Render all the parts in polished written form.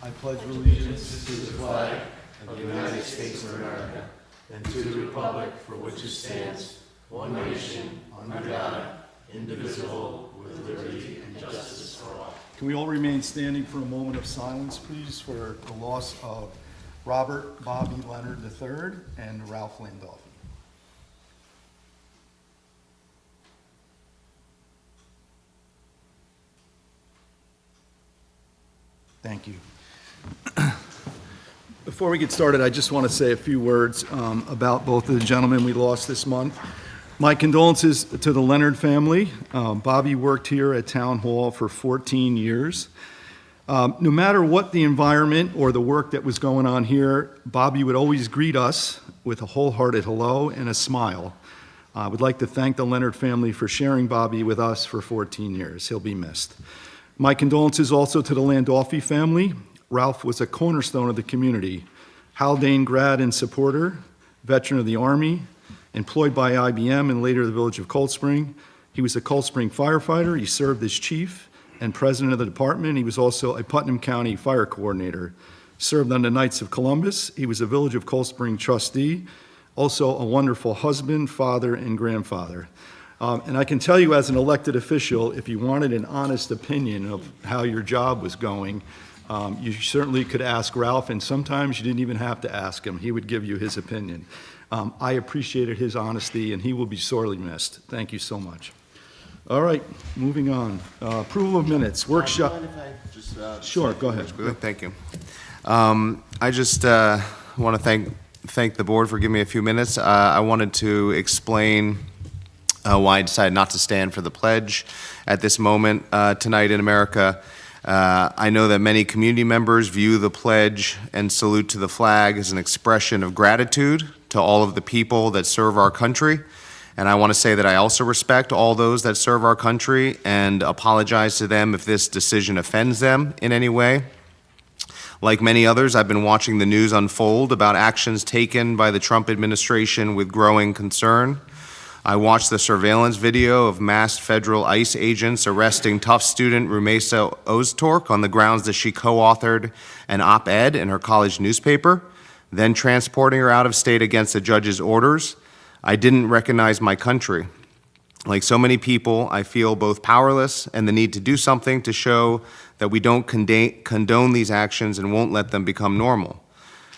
I pledge allegiance to the flag of the United States of America and to the republic for which it stands, one nation, under God, indivisible, with liberty and justice for all. Can we all remain standing for a moment of silence, please, for the loss of Robert Bobby Leonard III and Ralph Landolfi. Thank you. Before we get started, I just want to say a few words about both of the gentlemen we lost this month. My condolences to the Leonard family. Bobby worked here at Town Hall for 14 years. No matter what the environment or the work that was going on here, Bobby would always greet us with a wholehearted hello and a smile. I would like to thank the Leonard family for sharing Bobby with us for 14 years. He'll be missed. My condolences also to the Landolfi family. Ralph was a cornerstone of the community. Haldane grad and supporter, veteran of the Army, employed by IBM and later the village of Cold Spring. He was a Cold Spring firefighter. He served as chief and president of the department. He was also a Putnam County fire coordinator. Served on the Knights of Columbus. He was a village of Cold Spring trustee. Also a wonderful husband, father, and grandfather. And I can tell you as an elected official, if you wanted an honest opinion of how your job was going, you certainly could ask Ralph, and sometimes you didn't even have to ask him. He would give you his opinion. I appreciated his honesty, and he will be sorely missed. Thank you so much. All right, moving on. Approval of minutes, workshop. Sure, go ahead. Thank you. I just want to thank the board for giving me a few minutes. I wanted to explain why I decided not to stand for the pledge at this moment tonight in America. I know that many community members view the pledge and salute to the flag as an expression of gratitude to all of the people that serve our country. And I want to say that I also respect all those that serve our country and apologize to them if this decision offends them in any way. Like many others, I've been watching the news unfold about actions taken by the Trump administration with growing concern. I watched the surveillance video of masked federal ICE agents arresting tough student Rumesa Ozturk on the grounds that she co-authored an op-ed in her college newspaper, then transporting her out of state against the judge's orders. I didn't recognize my country. Like so many people, I feel both powerless and the need to do something to show that we don't condone these actions and won't let them become normal.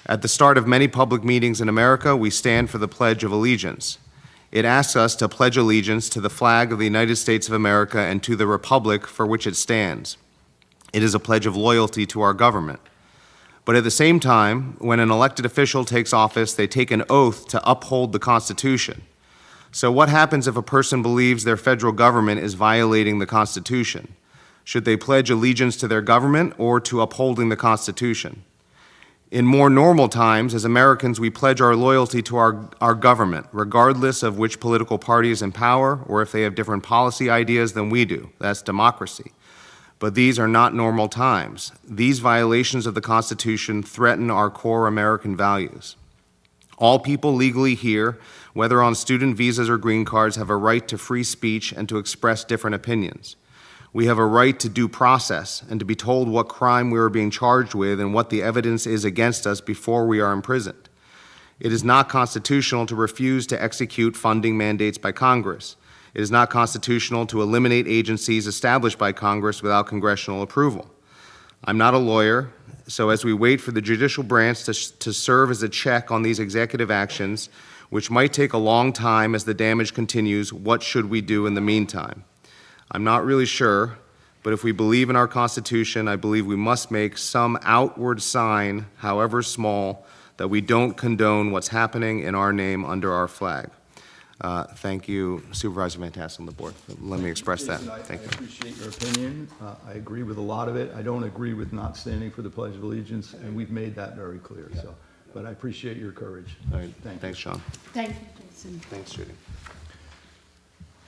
At the start of many public meetings in America, we stand for the Pledge of Allegiance. It asks us to pledge allegiance to the flag of the United States of America and to the republic for which it stands. It is a pledge of loyalty to our government. But at the same time, when an elected official takes office, they take an oath to uphold the Constitution. So what happens if a person believes their federal government is violating the Constitution? Should they pledge allegiance to their government or to upholding the Constitution? In more normal times, as Americans, we pledge our loyalty to our government, regardless of which political party is in power or if they have different policy ideas than we do. That's democracy. But these are not normal times. These violations of the Constitution threaten our core American values. All people legally here, whether on student visas or green cards, have a right to free speech and to express different opinions. We have a right to due process and to be told what crime we are being charged with and what the evidence is against us before we are imprisoned. It is not constitutional to refuse to execute funding mandates by Congress. It is not constitutional to eliminate agencies established by Congress without congressional approval. I'm not a lawyer, so as we wait for the judicial branch to serve as a check on these executive actions, which might take a long time as the damage continues, what should we do in the meantime? I'm not really sure, but if we believe in our Constitution, I believe we must make some outward sign, however small, that we don't condone what's happening in our name under our flag. Thank you, Supervisor Van Tassel on the board. Let me express that. Thank you. I appreciate your opinion. I agree with a lot of it. I don't agree with not standing for the Pledge of Allegiance, and we've made that very clear. So, but I appreciate your courage. All right. Thank Thanks, Sean. Thank you, Jason. Thanks, Judy.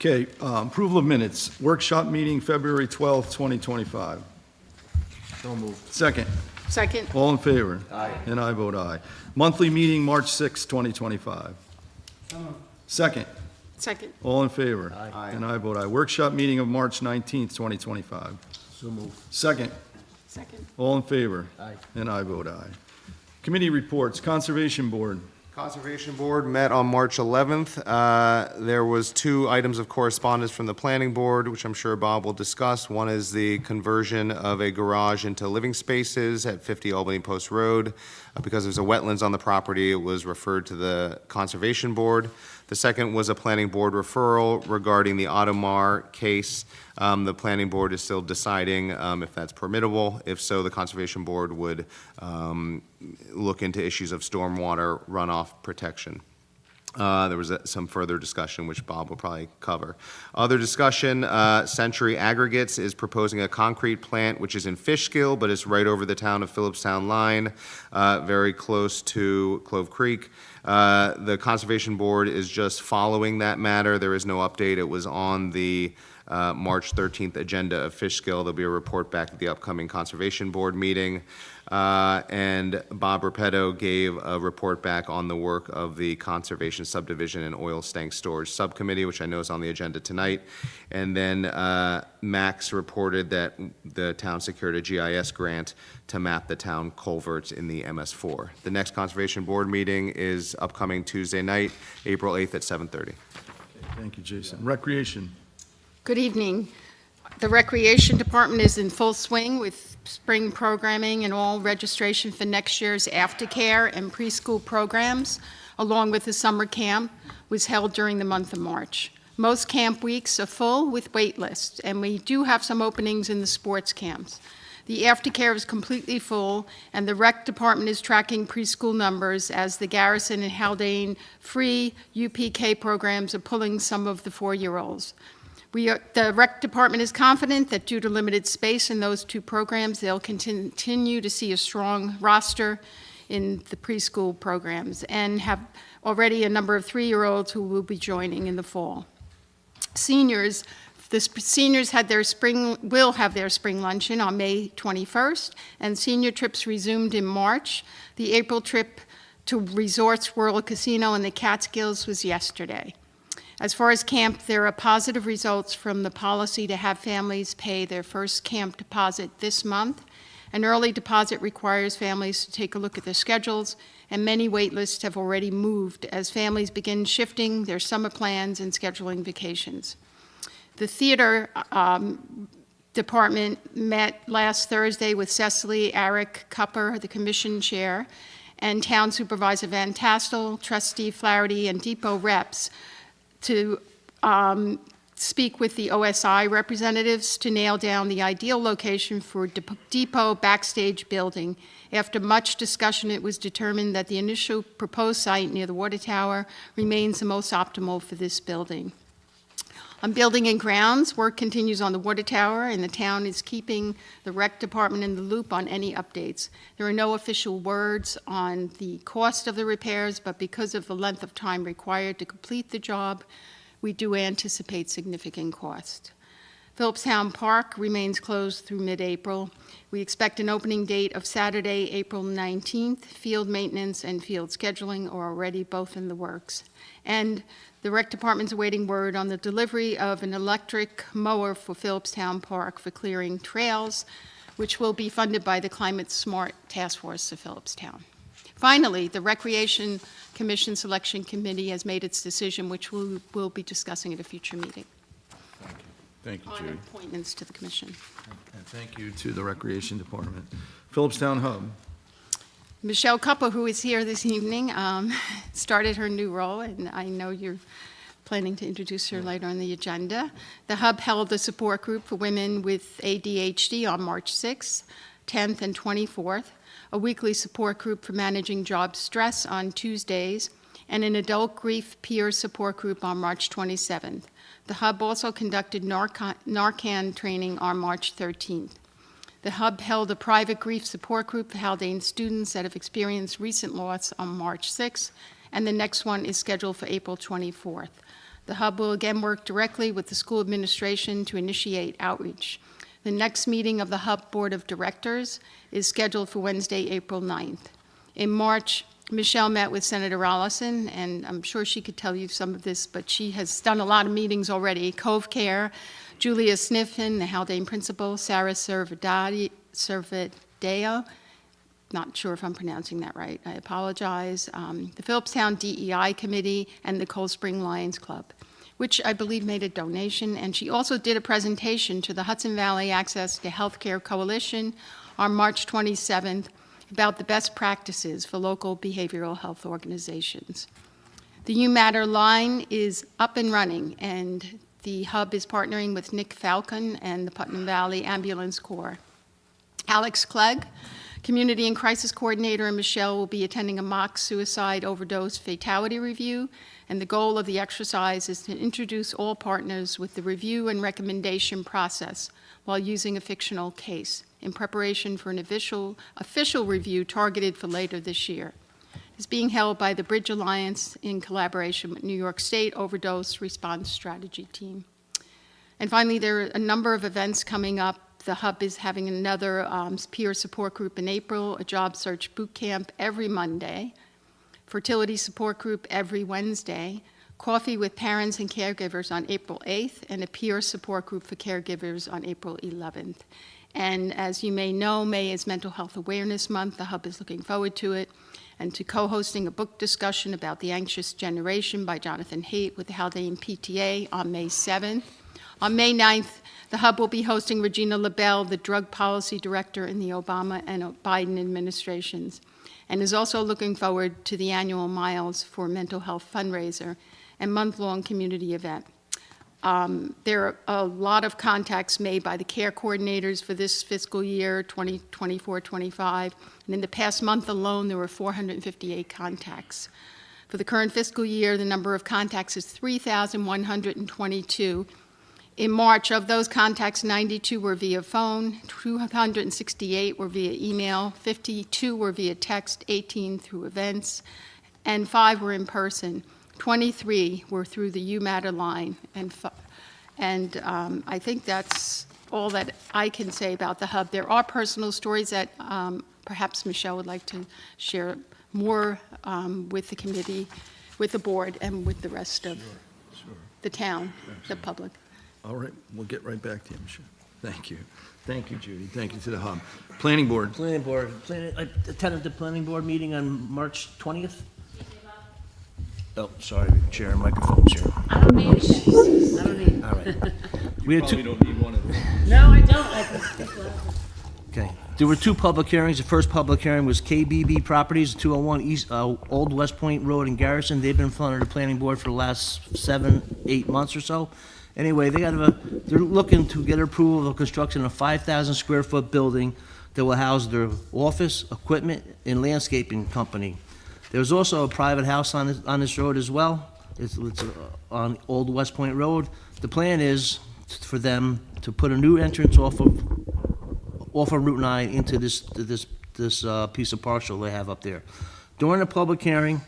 Okay, approval of minutes. Workshop meeting, February 12th, 2025. So moved. Second. Second. All in favor? Aye. And I vote aye. Monthly meeting, March 6th, 2025. Second. Second. All in favor? Aye. And I vote aye. Workshop meeting of March 19th, 2025. So moved. Second. Second. All in favor? Aye. And I vote aye. Committee reports, Conservation Board. Conservation Board met on March 11th. There was 2 items of correspondence from the Planning Board, which I'm sure Bob will discuss. One is the conversion of a garage into living spaces at 50 Albany Post Road. Because there's a wetlands on the property, it was referred to the Conservation Board. The second was a Planning Board referral regarding the Automar case. The Planning Board is still deciding if that's permittable. If so, the Conservation Board would look into issues of stormwater runoff protection. There was some further discussion, which Bob will probably cover. Other discussion, Century Aggregates is proposing a concrete plant, which is in Fishkill, but it's right over the town of Philipstown line, very close to Clove Creek. The Conservation Board is just following that matter. There is no update. It was on the March 13th agenda of Fishkill. There'll be a report back at the upcoming Conservation Board meeting. And Bob Repetto gave a report back on the work of the Conservation Subdivision and Oil Stank Storage Subcommittee, which I know is on the agenda tonight. And then Max reported that the town secured a GIS grant to map the town culverts in the MS4. The next Conservation Board meeting is upcoming Tuesday night, April 8th at 7:30. Thank you, Jason. Recreation. Good evening. The Recreation Department is in full swing with spring programming and all registration for next year's aftercare and preschool programs, along with the summer camp, was held during the month of March. Most camp weeks are full with wait lists, and we do have some openings in the sports camps. The aftercare is completely full, and the rec department is tracking preschool numbers as the Garrison and Haldane free UPK programs are pulling some of the 4-year-olds. The rec department is confident that due to limited space in those 2 programs, they'll continue to see a strong roster in the preschool programs and have already a number of 3-year-olds who will be joining in the fall. Seniors, the seniors will have their spring luncheon on May 21st, and senior trips resumed in March. The April trip to Resorts World Casino in the Catskills was yesterday. As far as camp, there are positive results from the policy to have families pay their first camp deposit this month. An early deposit requires families to take a look at their schedules, and many wait lists have already moved as families begin shifting their summer plans and scheduling vacations. The theater department met last Thursday with Cecily Eric Kupper, the commission chair, and Town Supervisor Van Tastel, Trustee Flaherty, and depot reps to speak with the OSI representatives to nail down the ideal location for depot backstage building. After much discussion, it was determined that the initial proposed site near the water tower remains the most optimal for this building. On building and grounds, work continues on the water tower, and the town is keeping the rec department in the loop on any updates. There are no official words on the cost of the repairs, but because of the length of time required to complete the job, we do anticipate significant cost. Philipstown Park remains closed through mid-April. We expect an opening date of Saturday, April 19th. Field maintenance and field scheduling are already both in the works. And the rec department's awaiting word on the delivery of an electric mower for Philipstown Park for clearing trails, which will be funded by the Climate Smart Task Force of Philipstown. Finally, the Recreation Commission Selection Committee has made its decision, which we'll be discussing at a future meeting. Thank you, On Judy. appointments to the commission. And thank you to the Recreation Department. Philipstown Hub. Michelle Kupper, who is here this evening, started her new role, and I know you're planning to introduce her later on the agenda. The Hub held a support group for women with ADHD on March 6th, 10th, and 24th, a weekly support group for managing job stress on Tuesdays, and an adult grief peer support group on March 27th. The Hub also conducted Narcan training on March 13th. The Hub held a private grief support group for Haldane students that have experienced recent loss on March 6th, and the next one is scheduled for April 24th. The Hub will again work directly with the school administration to initiate outreach. The next meeting of the Hub Board of Directors is scheduled for Wednesday, April 9th. In March, Michelle met with Senator Rollison, and I'm sure she could tell you some of this, but she has done a lot of meetings already. Cove Care, Julia Sniffen, the Haldane principal, Sarah Servidati, Cervedeo. Not sure if I'm pronouncing that right. I apologize. The Philipstown DEI Committee and the Cold Spring Lions Club, which I believe made a donation. And she also did a presentation to the Hudson Valley Access to Healthcare Coalition on March 27th about the best practices for local behavioral health organizations. The You Matter line is up and running, and the hub is partnering with Nick Falcon and the Putnam Valley Ambulance Corps. Alex Clegg, Community and Crisis Coordinator, and Michelle will be attending a mock suicide overdose fatality review, and the goal of the exercise is to introduce all partners with the review and recommendation process while using a fictional case in preparation for an official review targeted for later this year. It's being held by the Bridge Alliance in collaboration with New York State Overdose Response Strategy Team. And finally, there are a number of events coming up. The Hub is having another peer support group in April, a job search boot camp every Monday, fertility support group every Wednesday, coffee with parents and caregivers on April 8th, and a peer support group for caregivers on April 11th. And as you may know, May is Mental Health Awareness Month. The Hub is looking forward to it, and to co-hosting a book discussion about The Anxious Generation by Jonathan Haidt with the Haldane PTA on May 7th. On May 9th, the Hub will be hosting Regina LaBelle, the Drug Policy Director in the Obama and Biden administrations, and is also looking forward to the annual Miles for Mental Health fundraiser and month-long community event. There are a lot of contacts made by the care coordinators for this fiscal year, 2024-25, and in the past month alone, there were 458 contacts. For the current fiscal year, the number of contacts is 3,122. In March, of those contacts, 92 were via phone, 268 were via email, 52 were via text, 18 through events, and 5 were in person. 23 were through the You Matter line, and I think that's all that I can say about the Hub. There are personal stories that perhaps Michelle would like to share more with the committee, with the board, and with the rest of the town, the public. All right, we'll get right back to you, Michelle. Thank you. Thank you, Judy. Thank you to the Hub. Planning Board. Planning Board, I attended the Planning Board meeting on March 20th. Oh, sorry, Chair, microphone's here. I don't need it. I don't need it. All right. We had two, don't need one of them. No, I don't. okay. There were two public hearings. The first public hearing was KBB Properties, 201 East, Old West Point Road in Garrison. They've been in front of the Planning Board for the last 7-8 months or so. Anyway, they're looking to get approval of the construction of a 5,000 square foot building that will house their office, equipment, and landscaping company. There's also a private house on this road as well. It's on Old West Point Road. The plan is for them to put a new entrance off of Route 9 into this piece of parcel they have up there. During the public hearing,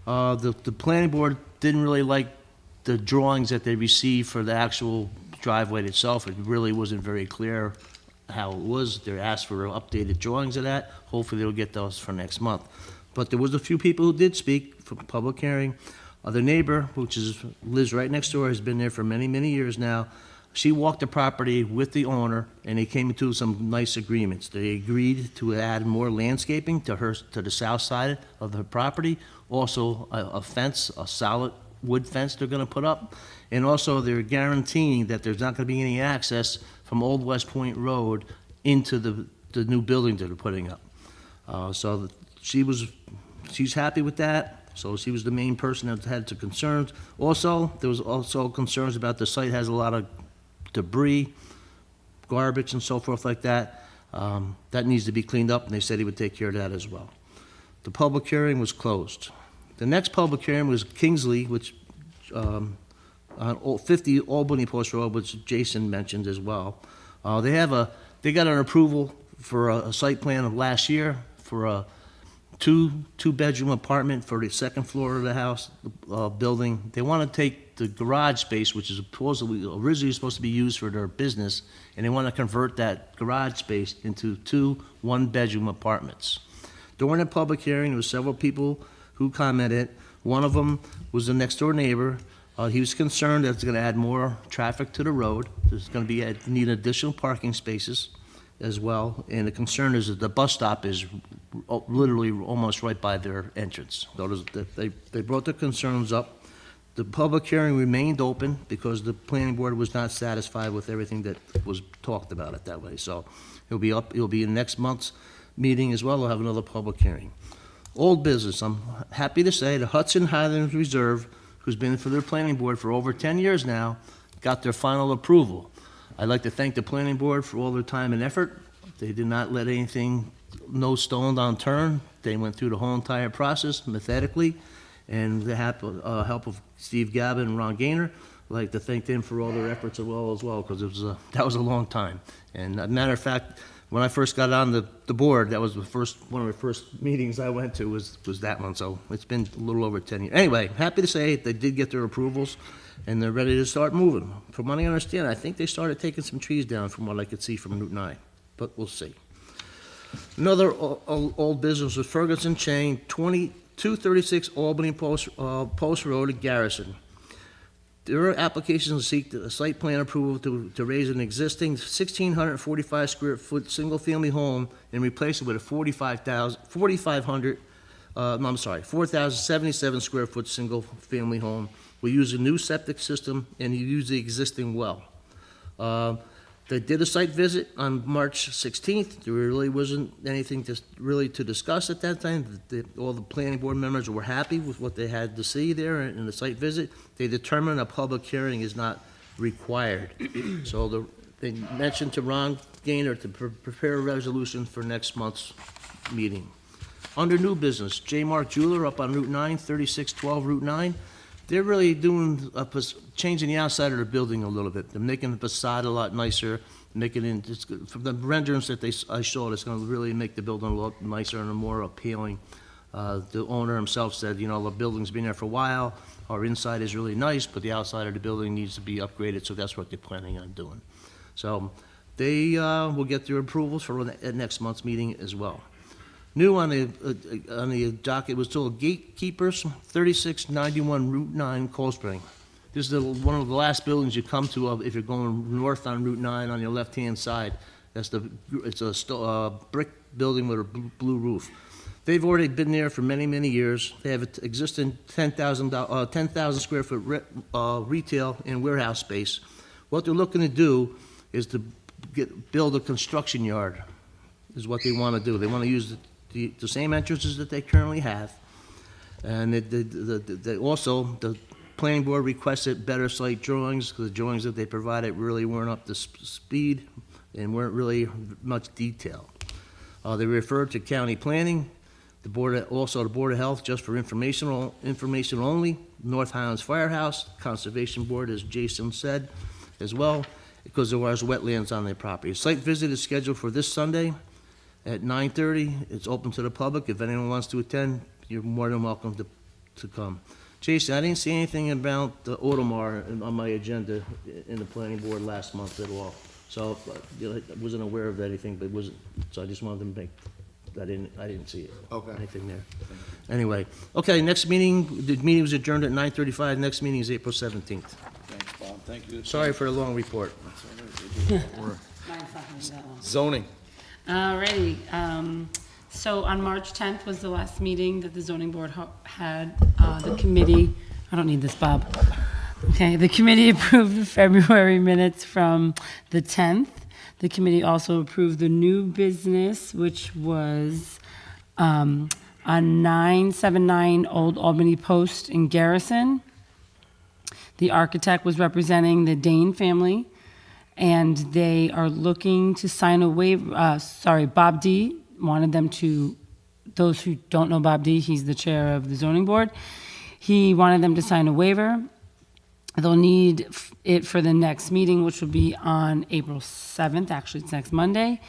the Planning Board didn't really like the drawings that they received for the actual driveway itself. It really wasn't very clear how it was. They asked for updated drawings of that. Hopefully they'll get those for next month. But there was a few people who did speak for public hearing. The neighbor, which lives right next door, has been there for many, many years now. She walked the property with the owner, and they came to some nice agreements. They agreed to add more landscaping to the south side of the property. Also, a fence, a solid wood fence they're going to put up, and also they're guaranteeing that there's not going to be any access from Old West Point Road into the new building that they're putting up. So she's happy with that. So she was the main person that had some concerns. Also, there was also concerns about the site has a lot of debris, garbage, and so forth like that. That needs to be cleaned up, and they said he would take care of that as well. The public hearing was closed. The next public hearing was Kingsley, which on 50 Albany Post Road, which Jason mentioned as well. They got an approval for a site plan of last year for a two-bedroom apartment for the second floor of the house building. They want to take the garage space, which is originally supposed to be used for their business, and they want to convert that garage space into 2 one-bedroom apartments. During the public hearing, there were several people who commented. One of them was the next door neighbor. He was concerned that it's going to add more traffic to the road. There's going to need additional parking spaces. as well. And the concern is that the bus stop is literally almost right by their entrance. Notice that they brought their concerns up. The public hearing remained open because the planning board was not satisfied with everything that was talked about it that way. So it'll be in next month's meeting as well. We'll have another public hearing. Old business, I'm happy to say the Hudson Highlands Reserve, who's been for their planning board for over 10 years now, got their final approval. I'd like to thank the planning board for all their time and effort. They did not let anything, no stone unturned. They went through the whole entire process methodically, and the help of Steve Gavin and Ron Gaynor. I'd like to thank them for all their efforts as well, because that was a long time. And a matter of fact, when I first got on the board, that was one of the first meetings I went to was that one. So it's been a little over 10 years. Anyway, happy to say they did get their approvals, and they're ready to start moving. From what I understand, I think they started taking some trees down from what I could see from Route 9, but we'll see. Another old business was Ferguson Chain, 236 Albany Post Road at Garrison. There are applications to seek a site plan approval to raise an existing 1,645 square foot single-family home and replace it with a 4,077 square foot single-family home. We use a new septic system and you use the existing well. They did a site visit on March 16th. There really wasn't anything to discuss at that time. All the planning board members were happy with what they had to see there in the site visit. They determined a public hearing is not required. So they mentioned to Ron Gaynor to prepare a resolution for next month's meeting. Under new business, J. Mark Jeweler up on Route 9, 3612 Route 9. They're really doing changing the outside of the building a little bit. They're making the facade a lot nicer, making it, from the renderings that I showed, it's going to really make the building look nicer and more appealing. The owner himself said, you know, the building's been there for a while, our inside is really nice, but the outside of the building needs to be upgraded, so that's what they're planning on doing. So they will get their approvals for at next month's meeting as well. New on the docket was still Gatekeepers, 3691 Route 9, Cold Spring. This is one of the last buildings you come to if you're going north on Route 9 on your left-hand side. It's a brick building with a blue roof. They've already been there for many, many years. They have an existing 10,000 square foot retail and warehouse space. What they're looking to do is to build a construction yard, is what they want to do. They want to use the same entrances that they currently have. And the planning board requested better site drawings, because the drawings that they provided really weren't up to speed and weren't really much detail. They referred to county planning, the Board of Health, just for information only, North Highlands Firehouse, Conservation Board, as Jason said, as well, because there was wetlands on their property. Site visit is scheduled for this Sunday at 9:30. It's open to the public. If anyone wants to attend, you're more than welcome to come. Jason, I didn't see anything about the Audemars on my agenda in the planning board last month at all. So I wasn't aware of anything, but so I just wanted to make, I didn't see it. Okay. Anything there. Anyway, okay, next meeting, the meeting was adjourned at 9:35. Next meeting is April 17th. Thanks, Bob. Thank you. Sorry for the long report. Mine's not gonna be that long. Zoning. Alrighty, so on March 10th was the last meeting that the zoning board had. The committee, I don't need this, Bob. Okay, the committee approved the February minutes from the 10th. The committee also approved the new business, which was on 979 Old Albany Post in Garrison. The architect was representing the Dane family, and they are looking to sign a waiver. Bob D. wanted them to, those who don't know Bob D., he's the chair of the zoning board. He wanted them to sign a waiver. They'll need it for the next meeting, which will be on April 7th. Actually, it's next Monday.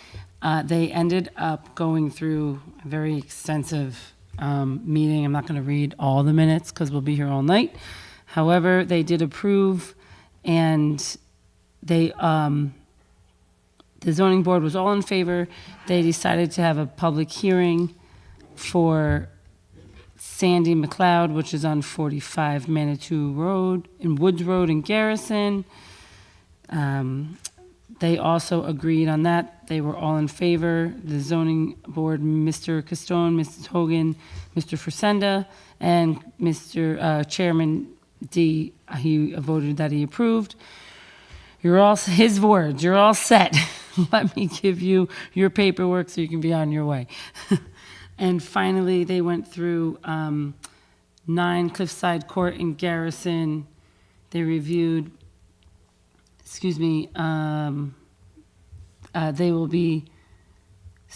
They ended up going through a very extensive meeting. I'm not going to read all the minutes because we'll be here all night. However, they did approve, and they, the zoning board was all in favor. They decided to have a public hearing for Sandy McLeod, which is on 45 Manitou Road, in Woods Road in Garrison. They also agreed on that. They were all in favor. The zoning board, Mr. Castone, Mrs. Hogan, Mr. Frisenda, and Mr. Chairman D, he voted that he approved. You're all, his words, you're all set. Let me give you your paperwork so you can be on your way. And finally, they went through 9 Cliffside Court in Garrison. They reviewed, they will be,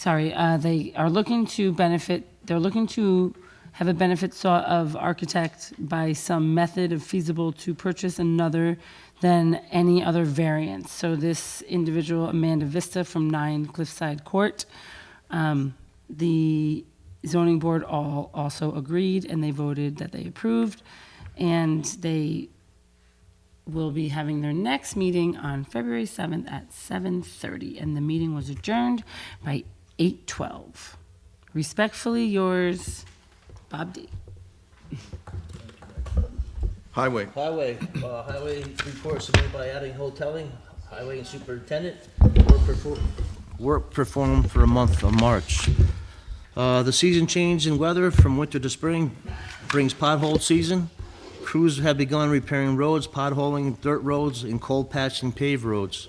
they are looking to benefit, they're looking to have a benefit sought of architect by some method of feasible to purchase another than any other variance. So this individual, Amanda Vista from 9 Cliffside Court, the zoning board also agreed, and they voted that they approved, and they will be having their next meeting on February 7th at 7:30, and the meeting was adjourned by 8:12. Respectfully yours, Bob D. Highway. Highway report submitted by Adding Hoteling, Highway and Superintendent. Work performed for a month of March. The season change in weather from winter to spring brings pothole season. Crews have begun repairing roads, potholing dirt roads, and cold patching paved roads.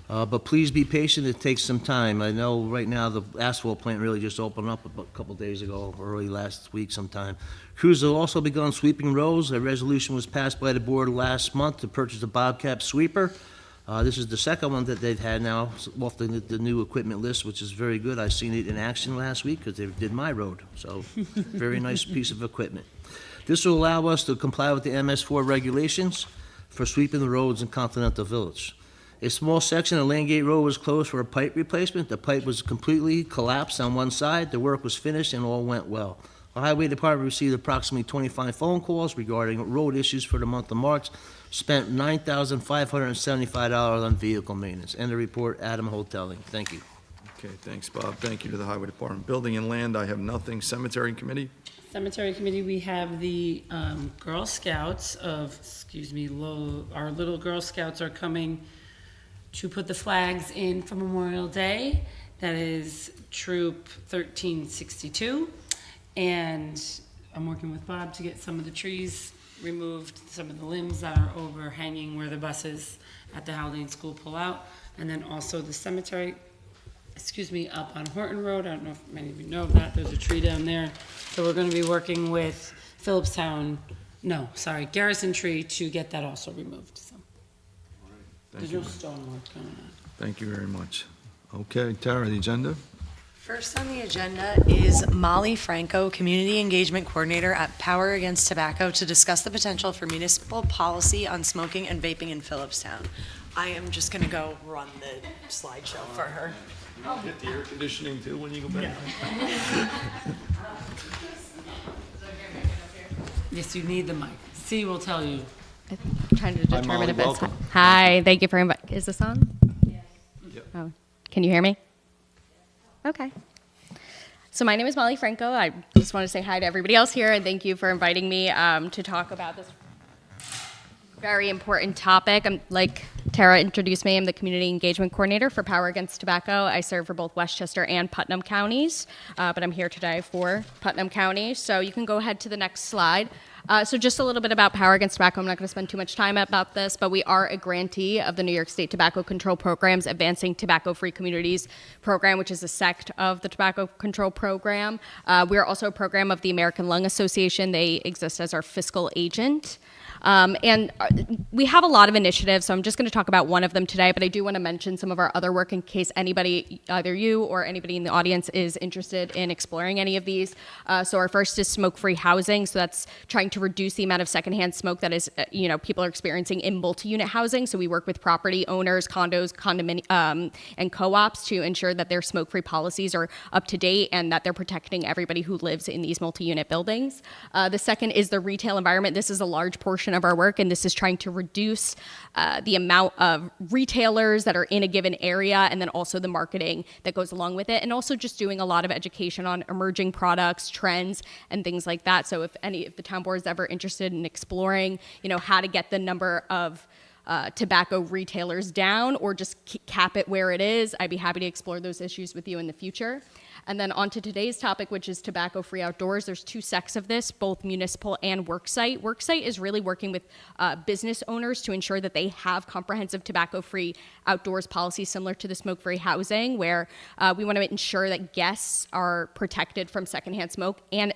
But please be patient, it takes some time. I know right now the asphalt plant really just opened up a couple days ago, early last week sometime. Crews have also begun sweeping roads. A resolution was passed by the board last month to purchase a Bobcat sweeper. This is the second one that they've had now off the new equipment list, which is very good. I seen it in action last week because they did my road, so very nice piece of equipment. This will allow us to comply with the MS4 regulations for sweeping the roads in Continental Village. A small section of Landgate Road was closed for a pipe replacement. The pipe was completely collapsed on one side. The work was finished and all went well. The Highway Department received approximately 25 phone calls regarding road issues for the month of March, spent $9,575 on vehicle maintenance. End of report, Adam Hoteling. Thank you. Okay, thanks, Bob. Thank you to the Highway Department. Building and Land, I have nothing. Cemetery Committee? Cemetery Committee, we have the Girl Scouts of, our little Girl Scouts are coming to put the flags in for Memorial Day. That is Troop 1362. And I'm working with Bob to get some of the trees removed, some of the limbs that are overhanging where the buses at the Haldane School pull out. And then also the cemetery, up on Horton Road. I don't know if many of you know that. There's a tree down there. So we're going to be working with Garrison Tree to get that also removed. So there's no stone work going on. Thank you very much. Okay, Tara, the agenda? First on the agenda is Molly Franco, Community Engagement Coordinator at POW'R Against Tobacco, to discuss the potential for municipal policy on smoking and vaping in Philipstown. I am just going to go run the slideshow for her. Get the air conditioning too when you go back. Yes, you need the mic. C will tell you. I'm trying to determine Molly, if it's welcome. Hi, thank you for inviting. Is this on? Yep. Oh, can you hear me? Okay. So my name is Molly Franco. I just want to say hi to everybody else here, and thank you for inviting me to talk about this very important topic. Like Tara introduced me, I'm the Community Engagement Coordinator for POW'R Against Tobacco. I serve for both Westchester and Putnam counties, but I'm here today for Putnam County. So you can go ahead to the next slide. So just a little bit about POW'R Against Tobacco. I'm not going to spend too much time about this, but we are a grantee of the New York State Tobacco Control Program's Advancing Tobacco-Free Communities program, which is a sect of the Tobacco Control Program. We are also a program of the American Lung Association. They exist as our fiscal agent. And we have a lot of initiatives, so I'm just going to talk about one of them today, but I do want to mention some of our other work in case anybody, either you or anybody in the audience, is interested in exploring any of these. So our first is smoke-free housing, so that's trying to reduce the amount of secondhand smoke that is, people are experiencing in multi-unit housing. So we work with property owners, condos, condominium, and co-ops to ensure that their smoke-free policies are up to date and that they're protecting everybody who lives in these multi-unit buildings. The second is the retail environment. This is a large portion of our work, and this is trying to reduce the amount of retailers that are in a given area, and then also the marketing that goes along with it, and also just doing a lot of education on emerging products, trends, and things like that. So if any of the town board is ever interested in exploring, how to get the number of tobacco retailers down or just cap it where it is. I'd be happy to explore those issues with you in the future. And then on to today's topic, which is tobacco-free outdoors. There's two sects of this, both municipal and worksite. Worksite is really working with business owners to ensure that they have comprehensive tobacco-free outdoors policies similar to the smoke-free housing, where we want to ensure that guests are protected from secondhand smoke, and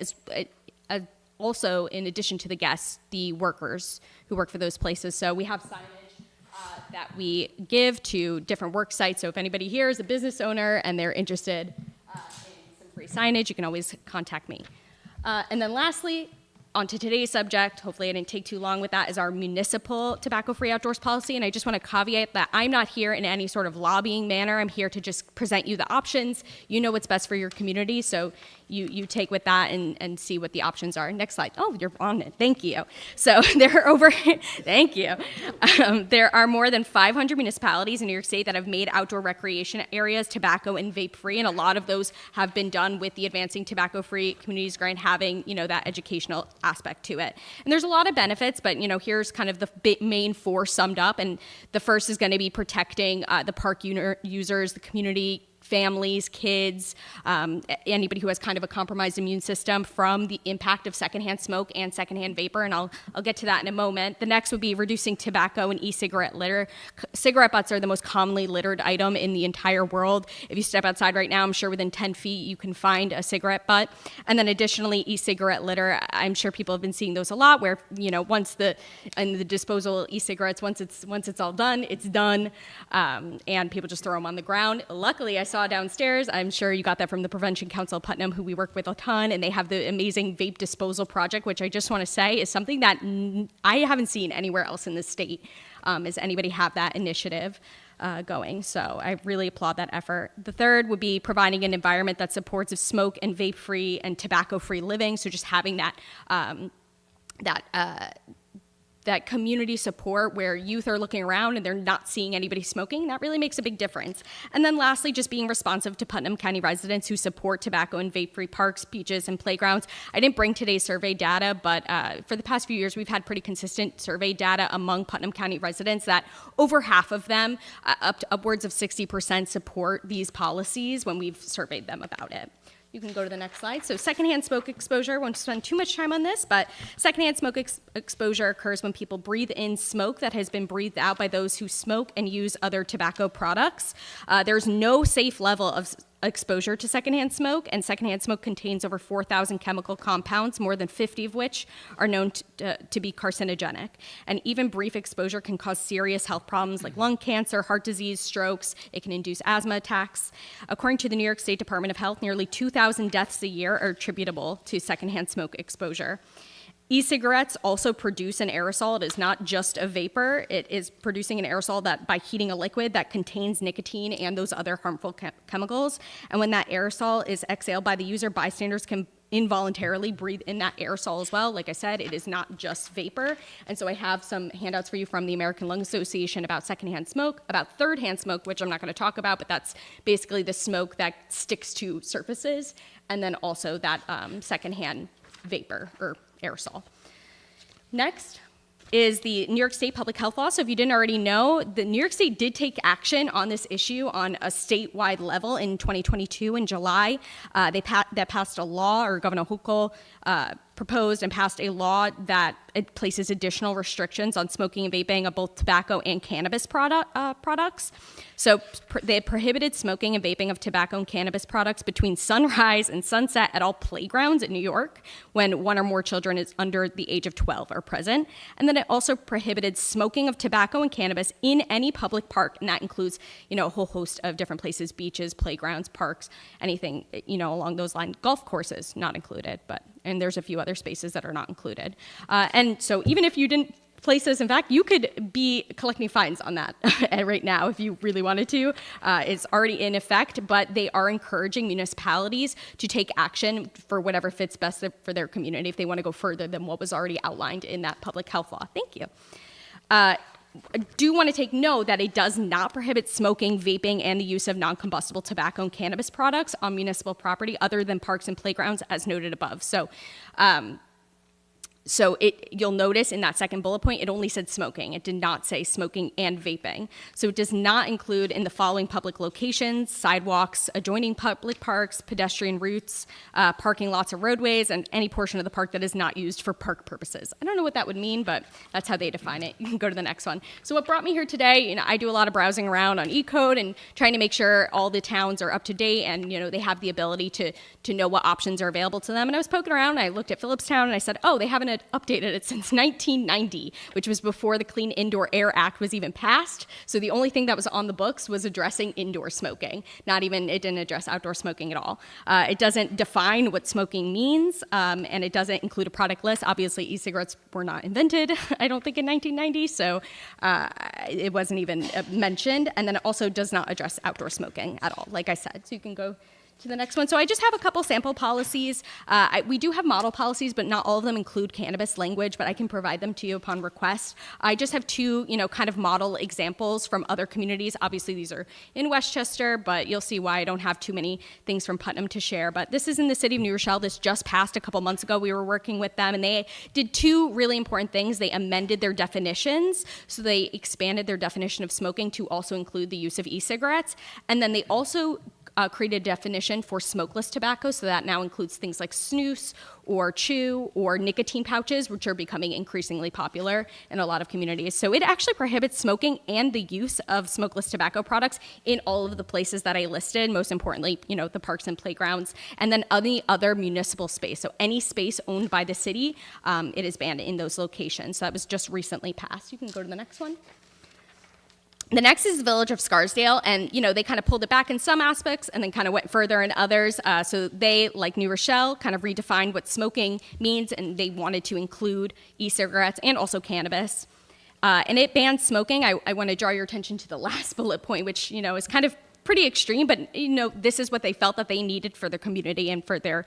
also, in addition to the guests, the workers who work for those places. So we have signage that we give to different work sites. So if anybody here is a business owner and they're interested in some free signage, you can always contact me. And then lastly, on to today's subject, hopefully I didn't take too long with that, is our municipal tobacco-free outdoors policy. And I just want to caveat that I'm not here in any sort of lobbying manner. I'm here to just present you the options. You know what's best for your community, so you take with that and see what the options are. Next slide. Oh, you're on it. Thank you. So there are thank you. There are more than 500 municipalities in New York State that have made outdoor recreation areas tobacco and vape-free, and a lot of those have been done with the Advancing Tobacco-Free Communities Grant having, that educational aspect to it. And there's a lot of benefits, but, here's kind of the main four summed up. And the first is going to be protecting the park users, the community, families, kids, anybody who has kind of a compromised immune system from the impact of secondhand smoke and secondhand vapor, and I'll get to that in a moment. The next would be reducing tobacco and e-cigarette litter. Cigarette butts are the most commonly littered item in the entire world. If you step outside right now, I'm sure within 10 feet you can find a cigarette butt. And then additionally, e-cigarette litter, I'm sure people have been seeing those a lot, where, once the disposal e-cigarettes, once it's all done, it's done, and people just throw them on the ground. Luckily, I saw downstairs, I'm sure you got that from the Prevention Council of Putnam, who we work with a ton, and they have the amazing vape disposal project, which I just want to say is something that I haven't seen anywhere else in the state. Does anybody have that initiative going? So I really applaud that effort. The third would be providing an environment that supports a smoke and vape-free and tobacco-free living. So just having that that community support where youth are looking around and they're not seeing anybody smoking, that really makes a big difference. And then lastly, just being responsive to Putnam County residents who support tobacco and vape-free parks, beaches, and playgrounds. I didn't bring today's survey data, but for the past few years, we've had pretty consistent survey data among Putnam County residents that over half of them, upwards of 60%, support these policies when we've surveyed them about it. You can go to the next slide. So secondhand smoke exposure, won't spend too much time on this, but secondhand smoke exposure occurs when people breathe in smoke that has been breathed out by those who smoke and use other tobacco products. There's no safe level of exposure to secondhand smoke, and secondhand smoke contains over 4,000 chemical compounds, more than 50 of which are known to be carcinogenic. And even brief exposure can cause serious health problems like lung cancer, heart disease, strokes. It can induce asthma attacks. According to the New York State Department of Health, nearly 2,000 deaths a year are attributable to secondhand smoke exposure. E-cigarettes also produce an aerosol. It is not just a vapor. It is producing an aerosol that by heating a liquid that contains nicotine and those other harmful chemicals. And when that aerosol is exhaled by the user, bystanders can involuntarily breathe in that aerosol as well. Like I said, it is not just vapor. And so I have some handouts for you from the American Lung Association about secondhand smoke, about third-hand smoke, which I'm not going to talk about, but that's basically the smoke that sticks to surfaces, and then also that secondhand vapor or aerosol. Next is the New York State Public Health Law. So if you didn't already know, the New York State did take action on this issue on a statewide level in 2022 in July. They passed a law, or Governor Hochul proposed and passed a law that it places additional restrictions on smoking and vaping of both tobacco and cannabis products. So they prohibited smoking and vaping of tobacco and cannabis products between sunrise and sunset at all playgrounds in New York when one or more children is under the age of 12 are present. And then it also prohibited smoking of tobacco and cannabis in any public park, and that includes, a whole host of different places, beaches, playgrounds, parks, anything, along those lines. Golf courses, not included, and there's a few other spaces that are not included. And so even if you didn't place this, in fact, you could be collecting fines on that right now if you really wanted to. It's already in effect, but they are encouraging municipalities to take action for whatever fits best for their community if they want to go further than what was already outlined in that public health law. Thank you. I do want to take note that it does not prohibit smoking, vaping, and the use of non-combustible tobacco and cannabis products on municipal property other than parks and playgrounds, as noted above. So So you'll notice in that second bullet point, it only said smoking. It did not say smoking and vaping. So it does not include in the following public locations: sidewalks, adjoining public parks, pedestrian routes, parking lots or roadways, and any portion of the park that is not used for park purposes. I don't know what that would mean, but that's how they define it. You can go to the next one. So what brought me here today, I do a lot of browsing around on E-Code and trying to make sure all the towns are up to date and, they have the ability to know what options are available to them. And I was poking around and I looked at Philipstown and I said, oh, they haven't updated it since 1990, which was before the Clean Indoor Air Act was even passed. So the only thing that was on the books was addressing indoor smoking. It didn't address outdoor smoking at all. It doesn't define what smoking means, and it doesn't include a product list. Obviously, e-cigarettes were not invented, I don't think, in 1990, so it wasn't even mentioned. And then it also does not address outdoor smoking at all, like I said. So you can go to the next one. So I just have a couple sample policies. We do have model policies, but not all of them include cannabis language, but I can provide them to you upon request. I just have two, kind of model examples from other communities. Obviously, these are in Westchester, but you'll see why I don't have too many things from Putnam to share. But this is in the city of New Rochelle. This just passed a couple months ago. We were working with them, and they did two really important things. They amended their definitions, so they expanded their definition of smoking to also include the use of e-cigarettes, and then they also created a definition for smokeless tobacco, so that now includes things like snus or chew or nicotine pouches, which are becoming increasingly popular in a lot of communities. So it actually prohibits smoking and the use of smokeless tobacco products in all of the places that I listed, most importantly, the parks and playgrounds, and then any other municipal space. So any space owned by the city, it is banned in those locations. So that was just recently passed. You can go to the next one. The next is the Village of Scarsdale, and they kind of pulled it back in some aspects and then kind of went further in others. So they, like New Rochelle, kind of redefined what smoking means, and they wanted to include e-cigarettes and also cannabis. And it bans smoking. I want to draw your attention to the last bullet point, which is kind of pretty extreme, but this is what they felt that they needed for their community and for their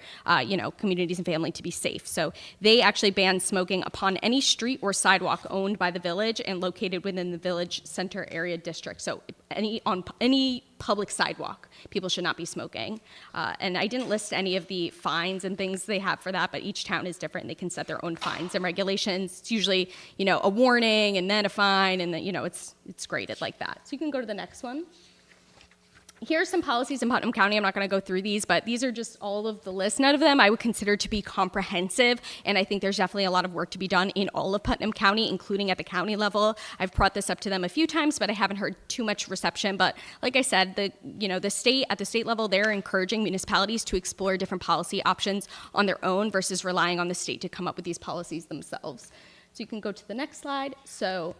communities and family to be safe. So they actually banned smoking upon any street or sidewalk owned by the village and located within the village center area district. So on any public sidewalk, people should not be smoking. And I didn't list any of the fines and things they have for that, but each town is different. They can set their own fines and regulations. It's usually a warning and then a fine, and then it's graded like that. So you can go to the next one. Here's some policies in Putnam County. I'm not going to go through these, but these are just all of the list. None of them I would consider to be comprehensive, and I think there's definitely a lot of work to be done in all of Putnam County, including at the county level. I've brought this up to them a few times, but I haven't heard too much reception. But like I said, at the state level, they're encouraging municipalities to explore different policy options on their own versus relying on the state to come up with these policies themselves. So you can go to the next slide. So,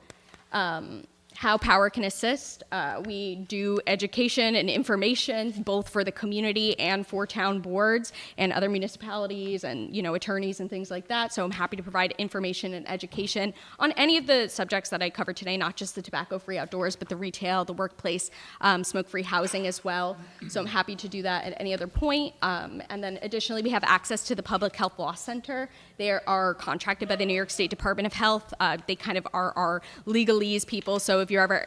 how POW'R can assist. We do education and information both for the community and for town boards and other municipalities and attorneys and things like that. So I'm happy to provide information and education on any of the subjects that I covered today, not just the tobacco-free outdoors, but the retail, the workplace, smoke-free housing as well. So I'm happy to do that at any other point. And then additionally, we have access to the Public Health Law Center. They are contracted by the New York State Department of Health. They kind of are our legalese people. So if you're ever,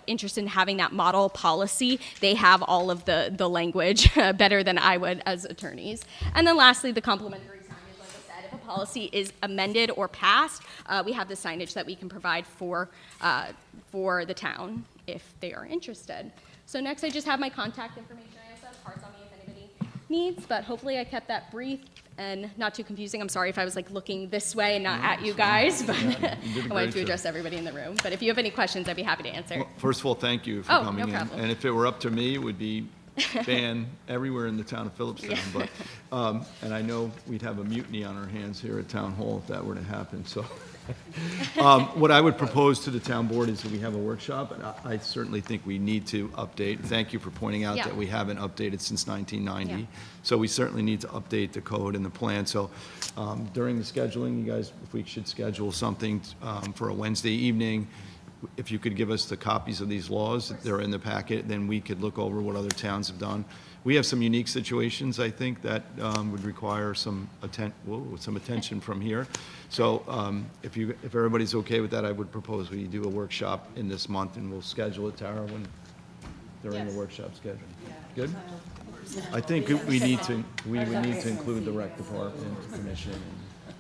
interested in having that model policy, they have all of the language better than I would as attorneys. And then lastly, the complementary signage, like I said, if a policy is amended or passed, we have the signage that we can provide for the town if they are interested. So next, I just have my contact information. I also have cards on me if anybody needs, but hopefully I kept that brief and not too confusing. I'm sorry if I was looking this way and not at you guys, but I wanted to address everybody in the room. But if you have any questions, I'd be happy to answer. Well, first of all, thank you for coming in. problem. And if it were up to me, it would be banned everywhere in the town of Philipstown. Yeah. But, and I know we'd have a mutiny on our hands here at Town Hall if that were to happen, so. What I would propose to the town board is that we have a workshop, and I certainly think we need to update. Thank you for pointing out that we haven't updated since 1990. Yeah. So we certainly need to update the code and the plan. So during the scheduling, you guys, if we should schedule something for a Wednesday evening, if you could give us the copies of these laws, they're in the packet, then we could look over what other towns have done. We have some unique situations, I think, that would require some attention from here. So if everybody's okay with that, I would propose we do a workshop in this month, and we'll schedule it, Tara, when during the workshop schedule. Good? I think we need to, we would need to include the rec department, the commission.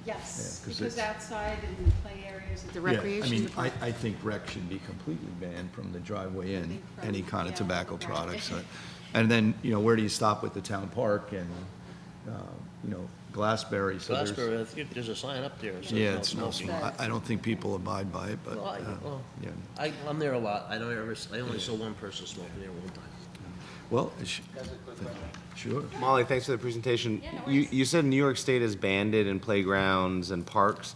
Yes, Yeah, 'cause because it's- outside in the play areas at the Yeah, recreation I mean, department. I think rec should be completely banned from the driveway in, any kind of tobacco products. And then, where do you stop with the town park and, Glassberry? So there's- Glasgow, I think there's a sign up there. that says Yeah, no it's no, smoking. I don't think people abide by it, but, Well, yeah. I'm there a lot. I only saw one person smoking there one time. Well, sure. Molly, thanks for the presentation. You said New York State has banned it in playgrounds and parks.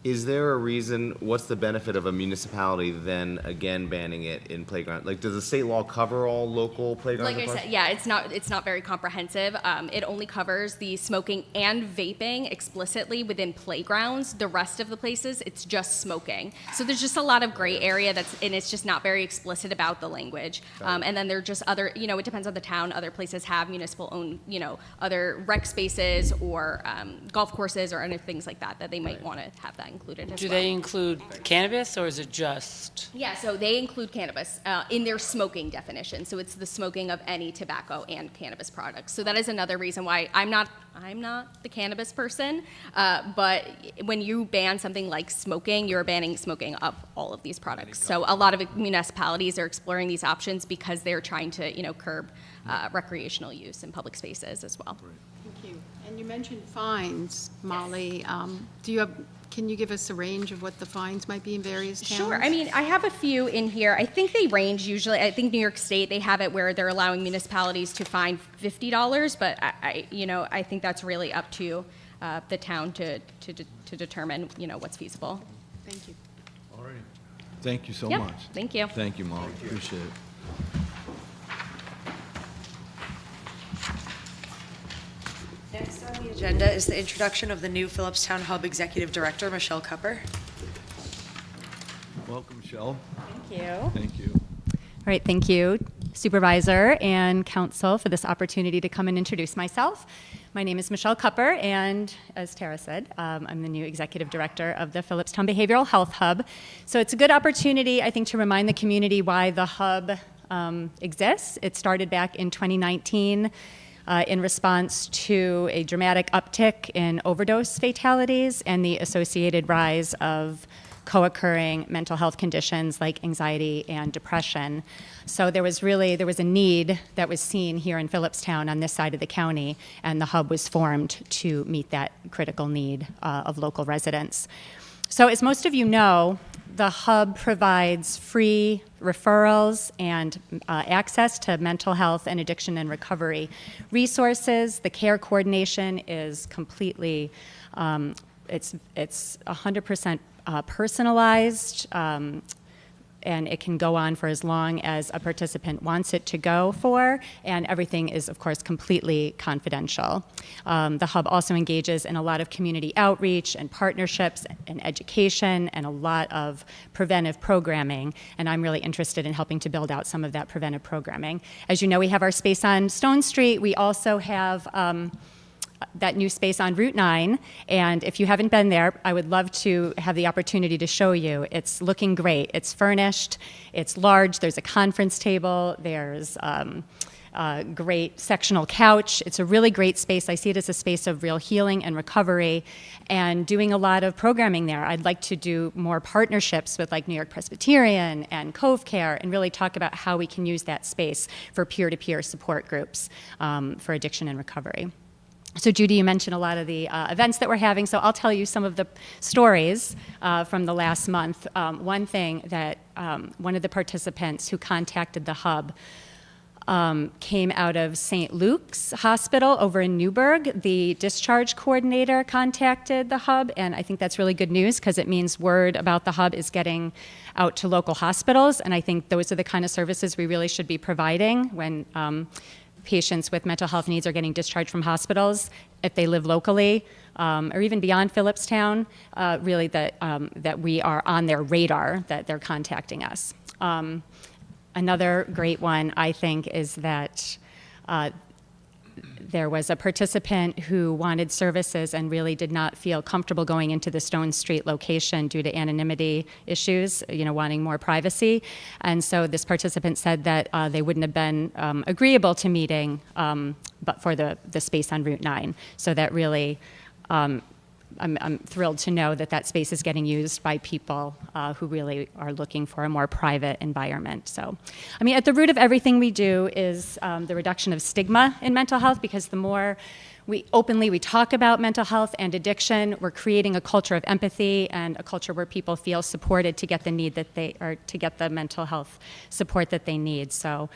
Is there a reason, what's the benefit of a municipality then again banning it in playground? Like, does the state law cover all local playgrounds Like and I parks? said, yeah, it's not very comprehensive. It only covers the smoking and vaping explicitly within playgrounds. The rest of the places, it's just smoking. So there's just a lot of gray area and it's just not very explicit about the language. And then there are just other, it depends on the town. Other places have municipal owned, other rec spaces or golf courses or other things like that they might want to have that included as Do well. they include cannabis, or is it just? Yeah, so they include cannabis in their smoking definition. So it's the smoking of any tobacco and cannabis products. So that is another reason why I'm not the cannabis person, but when you ban something like smoking, you're banning smoking of all of these products. So a lot of municipalities are exploring these options because they're trying to, curb recreational use in public spaces as well. Thank you. And you mentioned fines, Molly. Can you give us a range of what the fines might be in various towns? Sure. I mean, I have a few in here. I think they range usually. I think New York State, they have it where they're allowing municipalities to fine $50, but I think that's really up to the town to determine, what's feasible. Thank you. All right. Thank you so Yep, much. thank you. Thank you, Molly. Appreciate it. Next on the agenda is the introduction of the new Philipstown Hub Executive Director, Michelle Kupper. Welcome, Michelle. Thank you. Thank you. All right, thank you, Supervisor and Council, for this opportunity to come and introduce myself. My name is Michelle Kupper, and as Tara said, I'm the new Executive Director of the Philipstown Behavioral Health Hub. So it's a good opportunity, I think, to remind the community why the hub exists. It started back in 2019 in response to a dramatic uptick in overdose fatalities and the associated rise of co-occurring mental health conditions like anxiety and depression. So there was a need that was seen here in Philipstown on this side of the county, and the hub was formed to meet that critical need of local residents. So as most of you know, the hub provides free referrals and access to mental health and addiction and recovery resources. The care coordination is completely, it's 100% personalized, and it can go on for as long as a participant wants it to go for, and everything is, of course, completely confidential. The hub also engages in a lot of community outreach and partnerships and education and a lot of preventive programming, and I'm really interested in helping to build out some of that preventive programming. As you know, we have our space on Stone Street. We also have that new space on Route 9, and if you haven't been there, I would love to have the opportunity to show you. It's looking great. It's furnished, it's large, there's a conference table, there's a great sectional couch. It's a really great space. I see it as a space of real healing and recovery, and doing a lot of programming there. I'd like to do more partnerships with like New York Presbyterian and Cove Care and really talk about how we can use that space for peer-to-peer support groups for addiction and recovery. So Judy, you mentioned a lot of the events that we're having, so I'll tell you some of the stories from the last month. One thing that one of the participants who contacted the hub came out of St. Luke's Hospital over in Newburgh. The discharge coordinator contacted the hub, and I think that's really good news because it means word about the hub is getting out to local hospitals, and I think those are the kind of services we really should be providing when patients with mental health needs are getting discharged from hospitals, if they live locally, or even beyond Philipstown, really that we are on their radar, that they're contacting us. Another great one, I think, is that There was a participant who wanted services and really did not feel comfortable going into the Stone Street location due to anonymity issues, wanting more privacy. And so this participant said that they wouldn't have been agreeable to meeting but for the space on Route 9. So that really, I'm thrilled to know that that space is getting used by people who really are looking for a more private environment. So, at the root of everything we do is the reduction of stigma in mental health, because the more we talk about mental health and addiction, we're creating a culture of empathy and a culture where people feel supported to get to get the mental health support that they need. So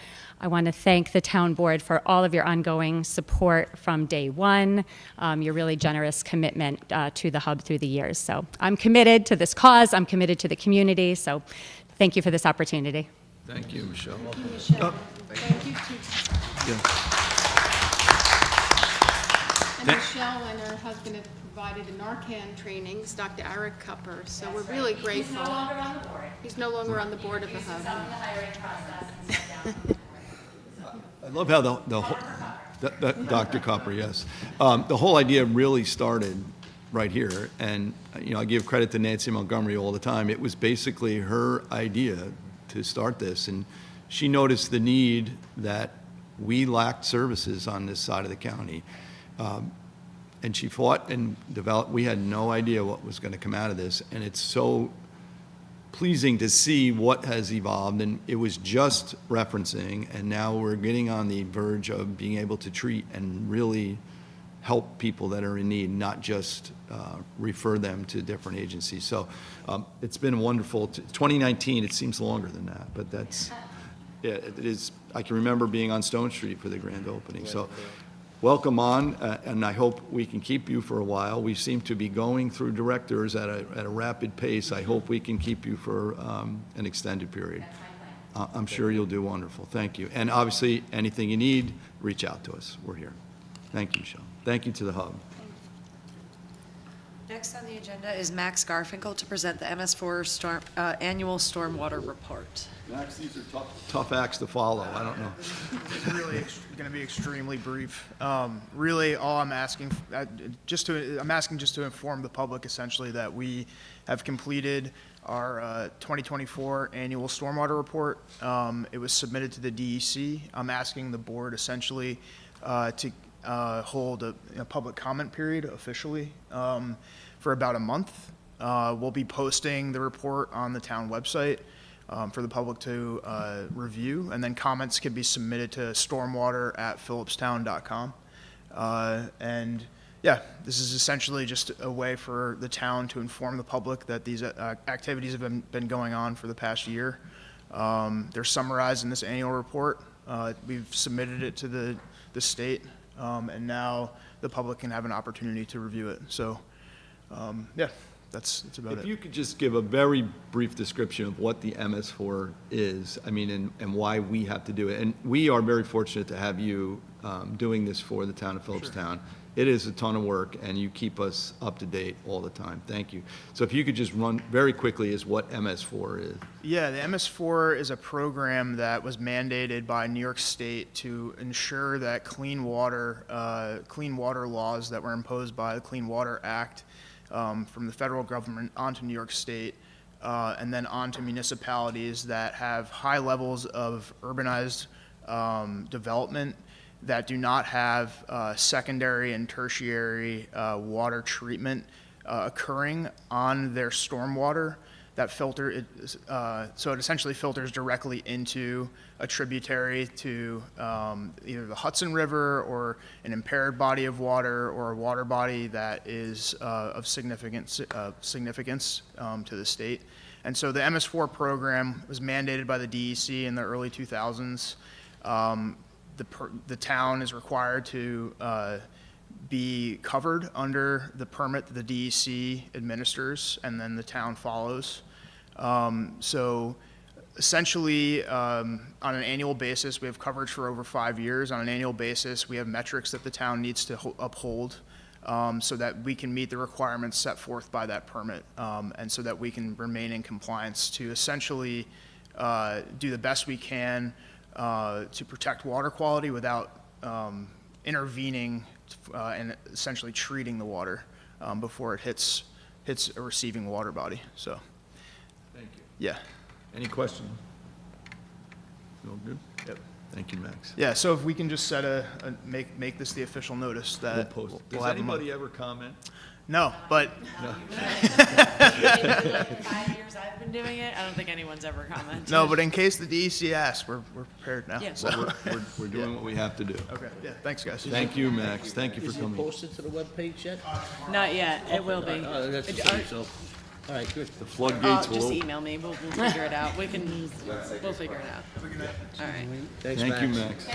I want to thank the town board for all of your ongoing support from day one, your really generous commitment to the hub through the years. So I'm committed to this cause, I'm committed to the community, so thank you for this opportunity. Thank you, Michelle. Thank you to Yeah. And Michelle and her husband have provided the Narcan trainings, Dr. Eric Kupper, so we're really grateful. He's no longer on the board. He's no longer on the board of the hub. He's not in the hiring process. I love how Dr. Kupper, yes. The whole idea really started right here, and I give credit to Nancy Montgomery all the time. It was basically her idea to start this, and she noticed the need that we lacked services on this side of the county. And she fought and developed. We had no idea what was going to come out of this, and it's so pleasing to see what has evolved. And it was just referencing, and now we're getting on the verge of being able to treat and really help people that are in need, not just refer them to different agencies. So it's been wonderful. 2019, it seems longer than that, but that's, yeah, it is. I can remember being on Stone Street for the grand opening. So welcome on, and I hope we can keep you for a while. We seem to be going through directors at a rapid pace. I hope we can keep you for an extended period. I'm sure you'll do wonderful. Thank you. And obviously, anything you need, reach out to us. We're here. Thank you, Michelle. Thank you to the hub. Next on the agenda is Max Garfinkle to present the MS4 annual stormwater report. Max, these are tough acts to follow. I don't know. It's really going to be extremely brief. Really, all I'm asking, I'm asking just to inform the public essentially that we have completed our 2024 annual stormwater report. It was submitted to the DEC. I'm asking the board essentially to hold a public comment period officially for about a month. We'll be posting the report on the town website for the public to review, and then comments can be submitted to stormwater@philipstown.com. And yeah, this is essentially just a way for the town to inform the public that these activities have been going on for the past year. They're summarized in this annual report. We've submitted it to the state, and now the public can have an opportunity to review it. So yeah, that's about it. If you could just give a very brief description of what the MS4 is, and why we have to do it. And we are very fortunate to have you doing this for the town of Philipstown. Sure. It is a ton of work, and you keep us up to date all the time. Thank you. So if you could just run very quickly as what MS4 is. Yeah, the MS4 is a program that was mandated by New York State to ensure that clean water laws that were imposed by the Clean Water Act from the federal government onto New York State, and then onto municipalities that have high levels of urbanized development that do not have secondary and tertiary water treatment occurring on their stormwater. That filter, so it essentially filters directly into a tributary to either the Hudson River or an impaired body of water or a water body that is of significance to the state. And so the MS4 program was mandated by the DEC in the early 2000s. The town is required to be covered under the permit that the DEC administers, and then the town follows. So essentially, on an annual basis, we have coverage for over 5 years. On an annual basis, we have metrics that the town needs to uphold so that we can meet the requirements set forth by that permit, and so that we can remain in compliance to essentially do the best we can to protect water quality without intervening and essentially treating the water before it hits a receiving water body. So, Thank you. yeah. Any questions? All good? Yep. Thank you, Max. Yeah, so if we can just set make this the official notice that We'll post it. we'll Does have a month. anybody ever comment? No, but 5 years I've been doing it, I don't think anyone's ever commented. no, but in case the DEC asks, we're prepared now. Yeah. So, We're doing what we have to do. okay, yeah, thanks, guys. Thank you, Max. Thank you for Is it coming. posted to the webpage yet? Not yet, it will be. Oh, that's just so, all right, good. The floodgates will Just open. email me, we'll figure it out. We'll figure it out. All right. Thanks, Thank you, Max.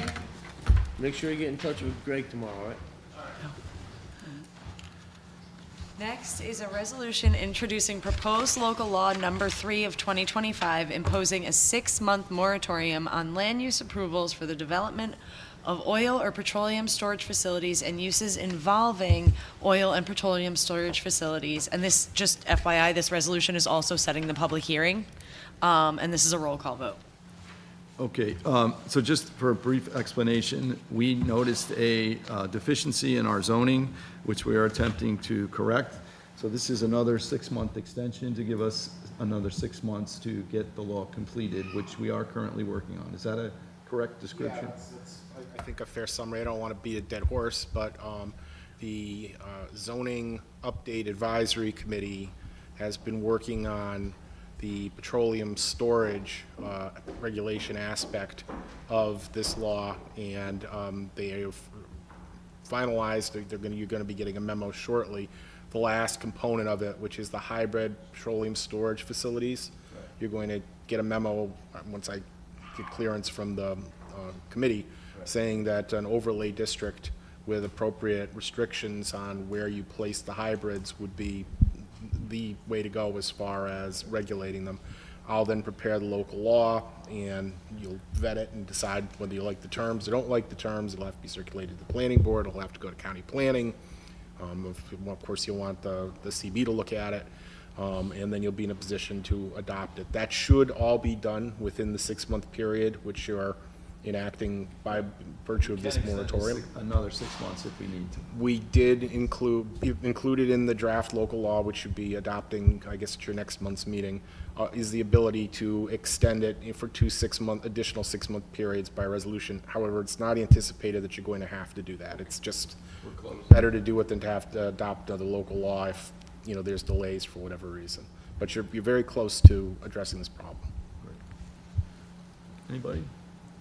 Make sure you get in touch with Greg tomorrow, all right? Next is a resolution introducing proposed local law number 3 of 2025, imposing a 6-month moratorium on land use approvals for the development of oil or petroleum storage facilities and uses involving oil and petroleum storage facilities. And this, just FYI, this resolution is also setting the public hearing, and this is a roll call vote. Okay, so just for a brief explanation, we noticed a deficiency in our zoning, which we are attempting to correct. So this is another 6-month extension to give us another 6 months to get the law completed, which we are currently working on. Is that a correct description? Yeah, that's, I think, a fair summary. I don't want to beat a dead horse, but the zoning update advisory committee has been working on the petroleum storage regulation aspect of this law, and they have finalized, you're going to be getting a memo shortly, the last component of it, which is the hybrid petroleum storage facilities. Right. You're going to get a memo once I get clearance from the committee, right, saying that an overlay district with appropriate restrictions on where you place the hybrids would be the way to go as far as regulating them. I'll then prepare the local law, and you'll vet it and decide whether you like the terms or don't like the terms. It'll have to be circulated to the planning board. It'll have to go to county planning. Of course, you'll want the CB to look at it, and then you'll be in a position to adopt it. That should all be done within the 6-month period, which you're enacting by virtue of this moratorium. Another 6 months if we need to. We did included in the draft local law, which should be adopting, I guess, at your next month's meeting, is the ability to extend it for 2 additional 6-month periods by resolution. However, it's not anticipated that you're going to have to do that. It's just better to do it than to have to adopt the local law if, there's delays for whatever reason. But you're very close to addressing this problem. Anybody?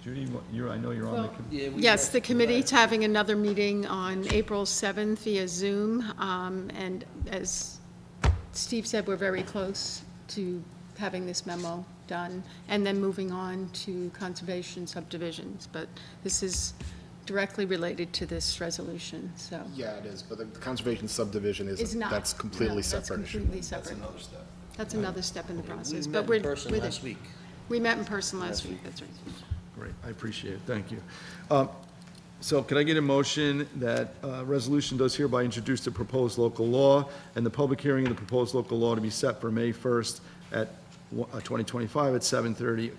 Judy, I know you're on the committee. Yes, the committee's having another meeting on April 7th via Zoom, and as Steve said, we're very close to having this memo done, and then moving on to conservation subdivisions, but this is directly related to this resolution, so. Yeah, it is, but the conservation subdivision It's isn't. not. That's completely No, separate That's issue. completely separate. That's another step in the process, We but met we're in person with last it. week. We met in person last week, that's right. Great, I appreciate it, thank you. So could I get a motion that resolution does hereby introduce the proposed local law and the public hearing of the proposed local law to be set for May 1st at 2025 at 7:30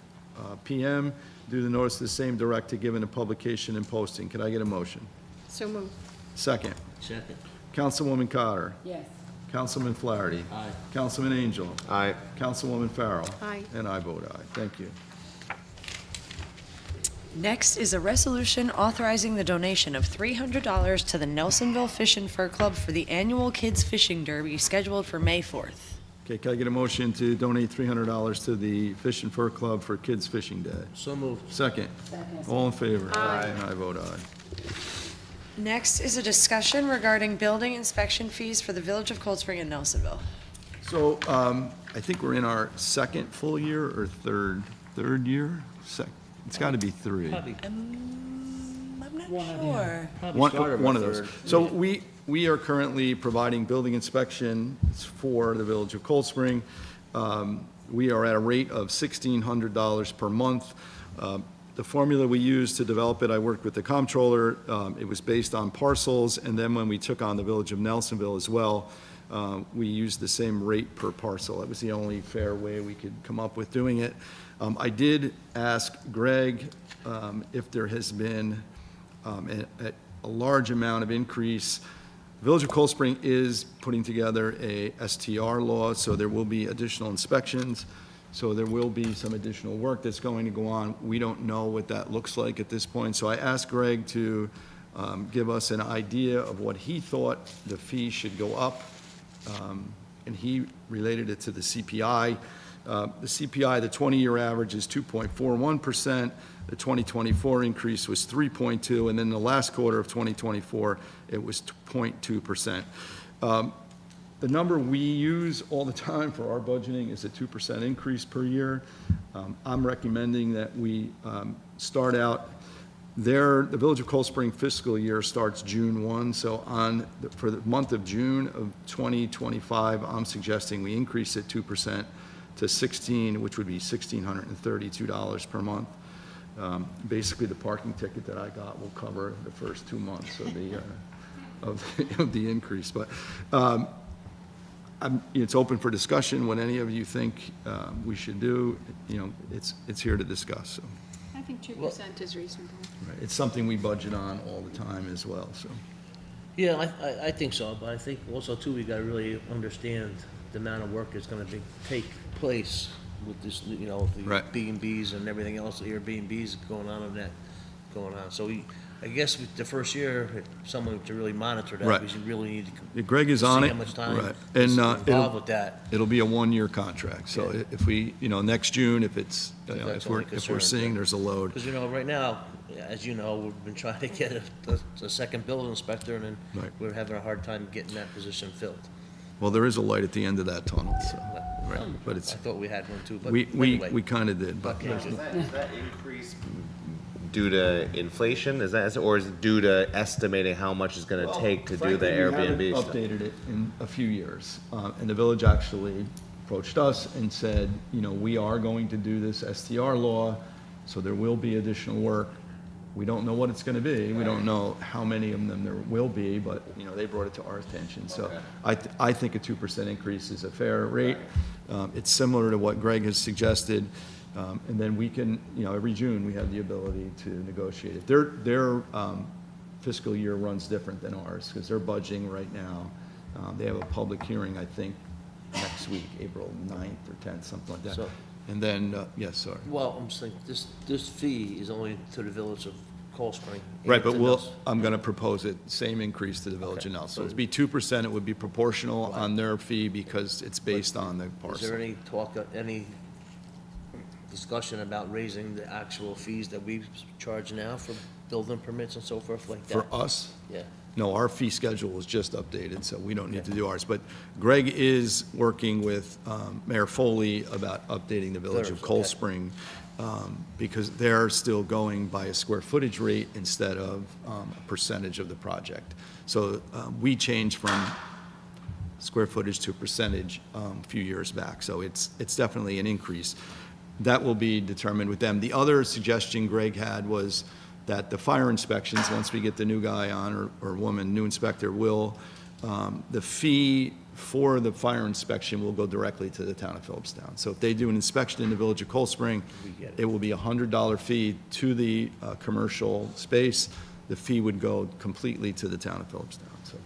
PM. Do the notice of the same direct to given a publication and posting. Could I get a motion? So moved. Second. Second. Councilwoman Cotter. Yes. Councilman Flaherty. Aye. Councilman Angel. Aye. Councilwoman Farrell. Aye. And I vote aye. Thank you. Next is a resolution authorizing the donation of $300 to the Nelsonville Fish and Fur Club for the annual Kids Fishing Derby scheduled for May 4th. Okay, can I get a motion to donate $300 to the Fish and Fur Club for Kids Fishing Day? So moved. Second. All in favor? Aye. And I vote aye. Next is a discussion regarding building inspection fees for the Village of Cold Spring and Nelsonville. So, I think we're in our second full year or third year? It's got to be 3. Probably, I'm not sure. probably started One my of those. third. So we are currently providing building inspections for the Village of Cold Spring. We are at a rate of $1,600 per month. The formula we used to develop it, I worked with the comptroller. It was based on parcels, and then when we took on the Village of Nelsonville as well, we used the same rate per parcel. That was the only fair way we could come up with doing it. I did ask Greg if there has been a large amount of increase. Village of Cold Spring is putting together a STR law, so there will be additional inspections. So there will be some additional work that's going to go on. We don't know what that looks like at this point. So I asked Greg to give us an idea of what he thought the fee should go up. And he related it to the CPI. The CPI, the 20-year average is 2.41%. The 2024 increase was 3.2, and then the last quarter of 2024, it was 0.2%. The number we use all the time for our budgeting is a 2% increase per year. I'm recommending that we start out the Village of Cold Spring fiscal year starts June 1, so for the month of June of 2025, I'm suggesting we increase it 2% to 16, which would be $1,632 per month. Basically, the parking ticket that I got will cover the first 2 months of the increase. But it's open for discussion. What any of you think we should do, it's here to discuss. So. I think 2% is reasonable. Right. It's something we budget on all the time as well, so. Yeah, I think so, but I think also too, we gotta really understand the amount of work that's gonna take place with this, the Right. B&Bs and everything else, the Airbnbs going on. So I guess with the first year, someone to really monitor that, Right. because you really need to Greg is see on it. how much time Right. is And, involved with that. It'll be a one-year contract, so Yeah. if we, next June, if it's, That's if we're only concern, seeing yeah. there's a load. Because, right now, as you know, we've been trying to get a second building inspector, and then Right. we're having a hard time getting that position filled. Well, there is a light at the end of that tunnel, so, Well, right, but it's, I thought we had one too, but we anyway. kind of did, but Okay. there's Is that increase due to inflation? Or is it due to estimating how much it's gonna take to do the Airbnb We stuff? haven't updated it in a few years, and the village actually approached us and said, we are going to do this STR law, so there will be additional work. We don't know what it's gonna be, we don't know how many of them there will be, but, they brought it to our attention. So I think a 2% increase is a fair rate. It's similar to what Greg has suggested. And then we can, every June, we have the ability to negotiate it. Their fiscal year runs different than ours, because they're budgeting right now. They have a public hearing, I think, next week, April 9th or 10th, something like that. So- And then, yes, sorry. Well, I'm saying, this fee is only to the village of Cold Spring. Right, but Anything else? I'm gonna propose it, same increase to the village Okay. of Nelson. So it'd be 2%, it would be proportional on their fee because it's based on the Is parcel. there any talk, any discussion about raising the actual fees that we charge now for building permits and so forth like that? For us? Yeah. No, our fee schedule was just updated, so we don't need to do ours. But Greg is working with Mayor Foley about updating the Village of Theirs, Cold okay. Spring, because they're still going by a square footage rate instead of a percentage of the project. So we changed from square footage to percentage a few years back, so it's definitely an increase. That will be determined with them. The other suggestion Greg had was that the fire inspections, once we get the new guy on, or woman, new inspector, the fee for the fire inspection will go directly to the town of Philipstown. So if they do an inspection in the Village of Cold Spring, it will be a $100 fee to the commercial space. The fee would go completely to the town of Philipstown, so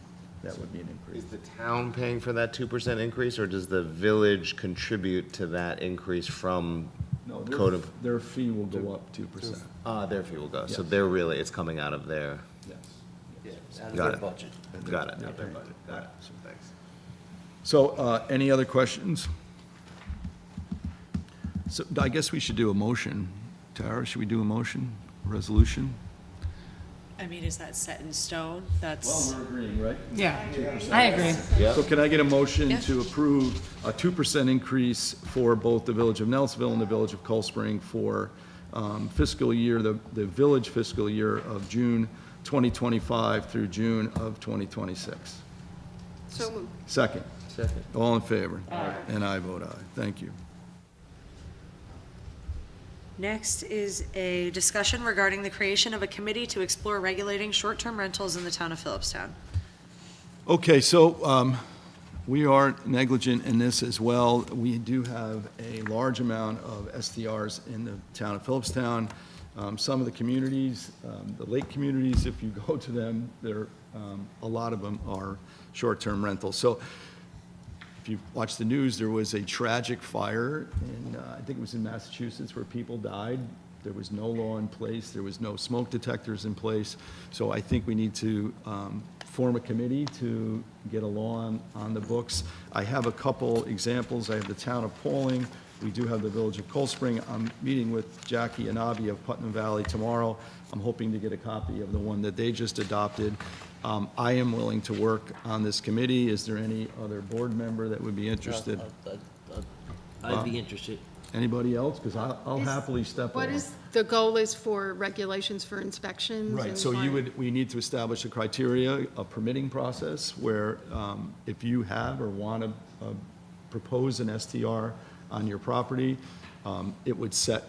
that would be an increase. Is the town paying for that 2% increase, or does the village contribute to that increase from No, code of? their fee will go up 2%. Their fee will go, so Yes. it's coming out of their, Yeah, out of Got their it. budget. got it, out of their budget, got it, thanks. So, any other questions? So I guess we should do a motion. Tara, should we do a motion, resolution? I mean, is that set in stone? That's, we're agreeing, right? Yeah, I agree. So can I get a motion Yeah. to approve a 2% increase for both the Village of Nelsonville and the Village of Cold Spring for fiscal year, the village fiscal year of June 2025 through June of 2026? So moved. Second. Second. All in favor? And I vote aye. Thank you. next is a discussion regarding the creation of a committee to explore regulating short-term rentals in the town of Philipstown. Okay, so we are negligent in this as well. We do have a large amount of STRs in the town of Philipstown. Some of the communities, the lake communities, if you go to them, a lot of them are short-term rentals. So if you watch the news, there was a tragic fire in, I think it was in Massachusetts, where people died. There was no law in place. There was no smoke detectors in place. So I think we need to form a committee to get a law on the books. I have a couple examples. I have the town of Pauling. We do have the village of Cold Spring. I'm meeting with Jackie and Avi of Putnam Valley tomorrow. I'm hoping to get a copy of the one that they just adopted. I am willing to work on this committee. Is there any other board member that would be interested? I'd be interested. Anybody else? Because I'll Is- happily step What in. is, the goal is for regulations for inspections? Right, and so what- we need to establish a criteria, a permitting process, where if you have or want to propose an STR on your property, it would set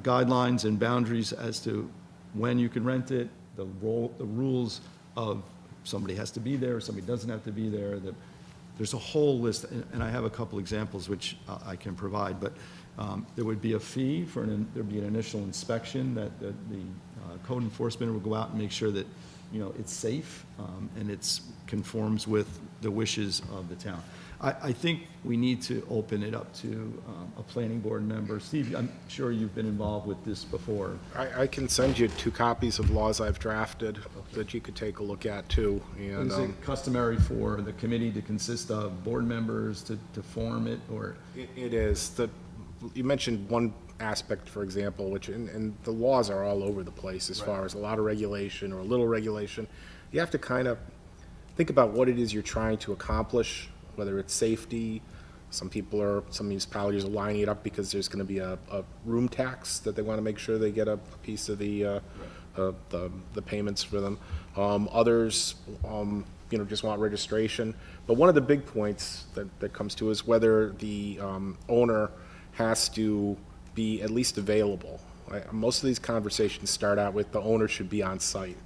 guidelines and boundaries as to when you can rent it, the rules of somebody has to be there, somebody doesn't have to be there. There's a whole list, and I have a couple examples which I can provide, but there would be a fee for, there'd be an initial inspection that the code enforcement will go out and make sure that, it's safe and it's conforms with the wishes of the town. I think we need to open it up to a planning board member. Steve, I'm sure you've been involved with this before. I can send you 2 copies of laws I've drafted that you could take a look at too. And Is it customary for the committee to consist of board members to form it, or? it is. You mentioned one aspect, for example, which, and the laws are all over the place as far as a lot of regulation or a little regulation. You have to kind of think about what it is you're trying to accomplish, whether it's safety. Some municipalities are lining it up because there's going to be a room tax that they want to make sure they get a piece of the payments for them. Others, just want registration. But one of the big points that comes to is whether the owner has to be at least available. Most of these conversations start out with the owner should be on site.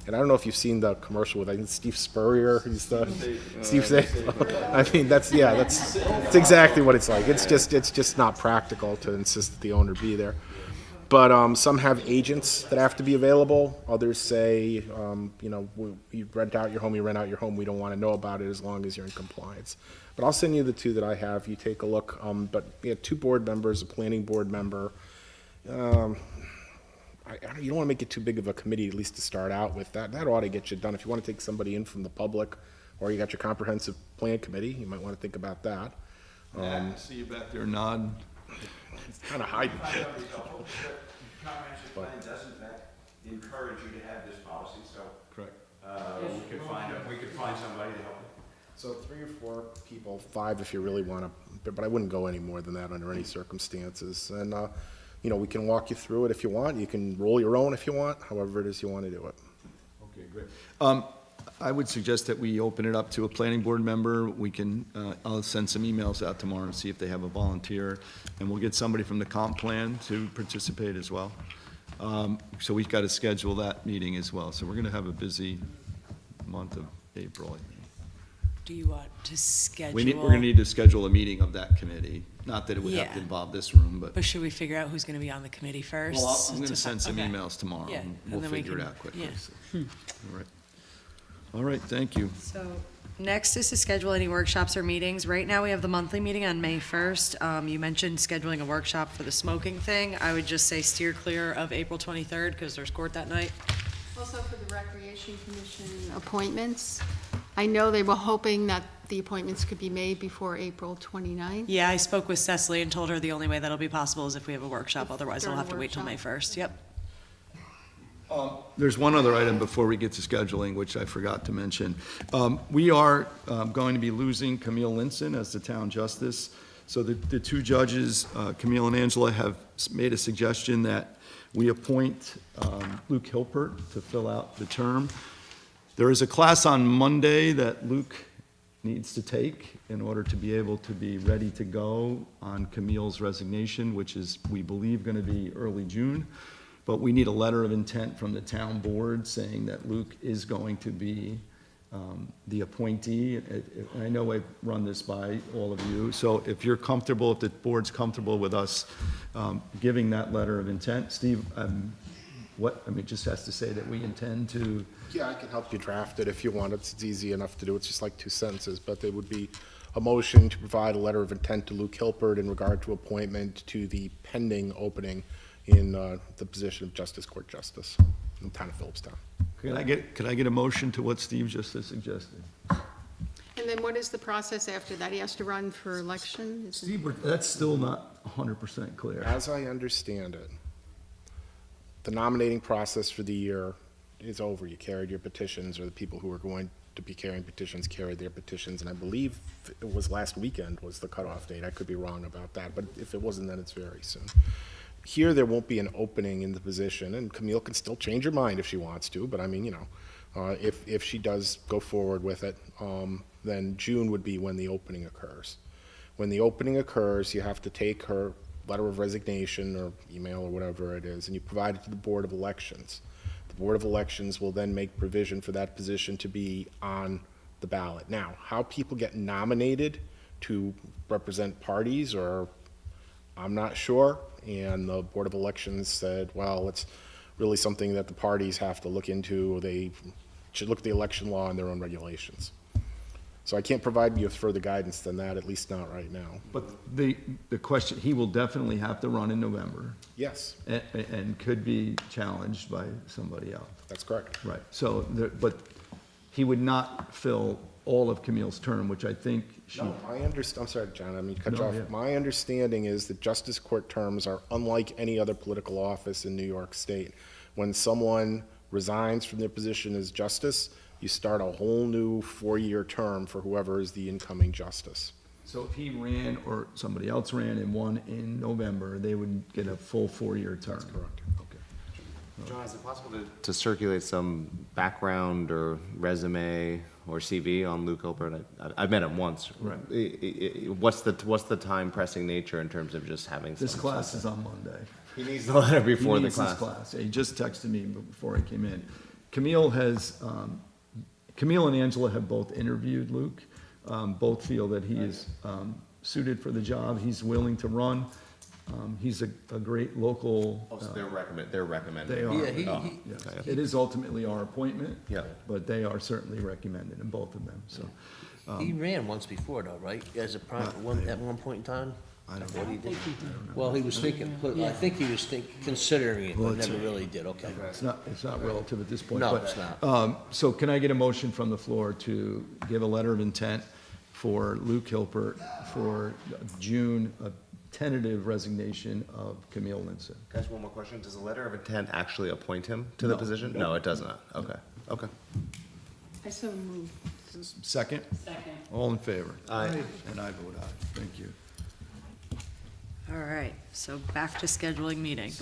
And I don't know if you've seen the commercial with, I think, Steve Spurrier. He's the Steve Say. I mean, that's exactly what it's like. It's just not practical to insist that the owner be there. But some have agents that have to be available. Others say, you rent out your home, we don't want to know about it as long as you're in compliance. But I'll send you the 2 that I have. You take a look. But 2 board members, a planning board member. You don't want to make it too big of a committee, at least to start out with. That ought to get you done. If you want to take somebody in from the public, or you got your comprehensive plan committee, you might want to think about that. See you back there nod. It's kind of hiding shit. Comprehensive plan does in fact encourage you to have this policy, so Correct. we could find somebody to help you. So 3 or 4 people, 5 if you really want to, but I wouldn't go any more than that under any circumstances. And, we can walk you through it if you want. You can roll your own if you want, however it is you want to do it. Okay, great. I would suggest that we open it up to a planning board member. We can, I'll send some emails out tomorrow and see if they have a volunteer, and we'll get somebody from the comp plan to participate as well. So we've got to schedule that meeting as well. So we're going to have a busy month of April, I think. Do you want to schedule? We're going to need to schedule a meeting of that committee. Not that it would have to Yeah. involve this room, but. But should we figure out who's going to be on the committee first? Well, I'm going to send some Okay. emails tomorrow, Yeah, and and we'll then we figure it can- out quickly. yeah. so. All right. All right, thank you. So next is to schedule any workshops or meetings. Right now, we have the monthly meeting on May 1st. You mentioned scheduling a workshop for the smoking thing. I would just say steer clear of April 23rd because there's court that night. Also for the Recreation Commission appointments, I know they were hoping that the appointments could be made before April 29th. Yeah, I spoke with Cecily and told her the only way that'll be possible is if we have a workshop. Otherwise, we'll During have to wait till May workshop. 1st. Yep. There's one other item before we get to scheduling, which I forgot to mention. We are going to be losing Camille Linson as the town justice. So the 2 judges, Camille and Angela, have made a suggestion that we appoint Luke Hilpert to fill out the term. There is a class on Monday that Luke needs to take in order to be able to be ready to go on Camille's resignation, which is, we believe, going to be early June. But we need a letter of intent from the town board saying that Luke is going to be the appointee. And I know I've run this by all of you, so if you're comfortable, if the board's comfortable with us giving that letter of intent, Steve, it just has to say that we intend to, Yeah, I can help you draft it if you want. It's easy enough to do. It's just like 2 sentences, but there would be a motion to provide a letter of intent to Luke Hilpert in regard to appointment to the pending opening in the position of Justice Court Justice in the town of Philipstown. could I get a motion to what Steve just suggested? And then what is the process after that? He has to run for election? Is it- Steve, that's still not 100% clear. As I understand it, the nominating process for the year is over. You carried your petitions, or the people who are going to be carrying petitions carried their petitions, and I believe it was last weekend was the cutoff date. I could be wrong about that, but if it wasn't, then it's very soon. Here, there won't be an opening in the position, and Camille can still change her mind if she wants to, but I mean, if she does go forward with it, then June would be when the opening occurs. When the opening occurs, you have to take her letter of resignation or email or whatever it is, and you provide it to the Board of Elections. The Board of Elections will then make provision for that position to be on the ballot. Now, how people get nominated to represent parties, or I'm not sure, and the Board of Elections said, well, it's really something that the parties have to look into. They should look at the election law and their own regulations. So I can't provide you with further guidance than that, at least not right now. But the question, he will definitely have to run in November Yes, and could be challenged by somebody else. that's correct. Right, so, but he would not fill all of Camille's term, which I think she, No, I'm sorry, John, I mean, cut you No, off. yeah. My understanding is that justice court terms are unlike any other political office in New York State. When someone resigns from their position as justice, you start a whole new 4-year term for whoever is the incoming justice. so if he ran or somebody else ran and won in November, they would get a full 4-year term. That's correct. Okay. John, is it possible to circulate some background or resume or CV on Luke Hilpert? I've met him once. Right. What's the time pressing nature in terms of just having This some- class is on Monday. He needs the letter before He the needs this class. He just texted me before I came in. Camille and Angela have both interviewed Luke. Both feel that he is suited for the job. He's willing to run. He's a great local. Oh, so they're recommending. They are. Yeah, Yes. It is ultimately our appointment. Yeah. But they are certainly recommended, and both of them, so. He ran once before though, right? As a at one point in time? I don't What he did? Well, he was thinking, I think he was considering it, but never really did, okay. It's not relative at this point. No, but, it's not. So can I get a motion from the floor to give a letter of intent for Luke Hilpert for June, a tentative resignation of Camille Linson? Guys, one more question. Does the letter of intent actually appoint him to the No. position? No, it does not. Okay, okay. I so moved. Second? Second. All in favor? Aye. And I vote aye. Thank you. All right, so back to scheduling meetings.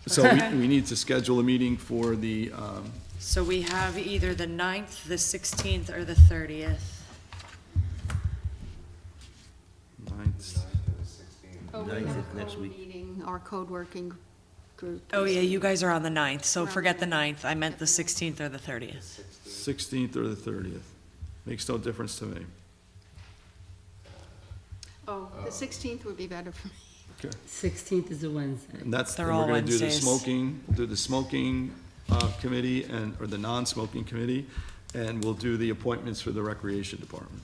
So we need to schedule a meeting for the, So we have either the 9th, the 16th, or the 30th. 9th. Oh, we Ninth have is next week. co-meeting, our code working group. Oh, yeah, you guys are on the 9th, so forget the 9th. I meant the 16th or the 30th. 16th or the 30th. Makes no difference to me. Oh, the 16th would be better for me. Okay. 16th is a Wednesday. And that's, They're and we're all gonna do the Wednesdays. smoking committee or the non-smoking committee, and we'll do the appointments for the recreation department.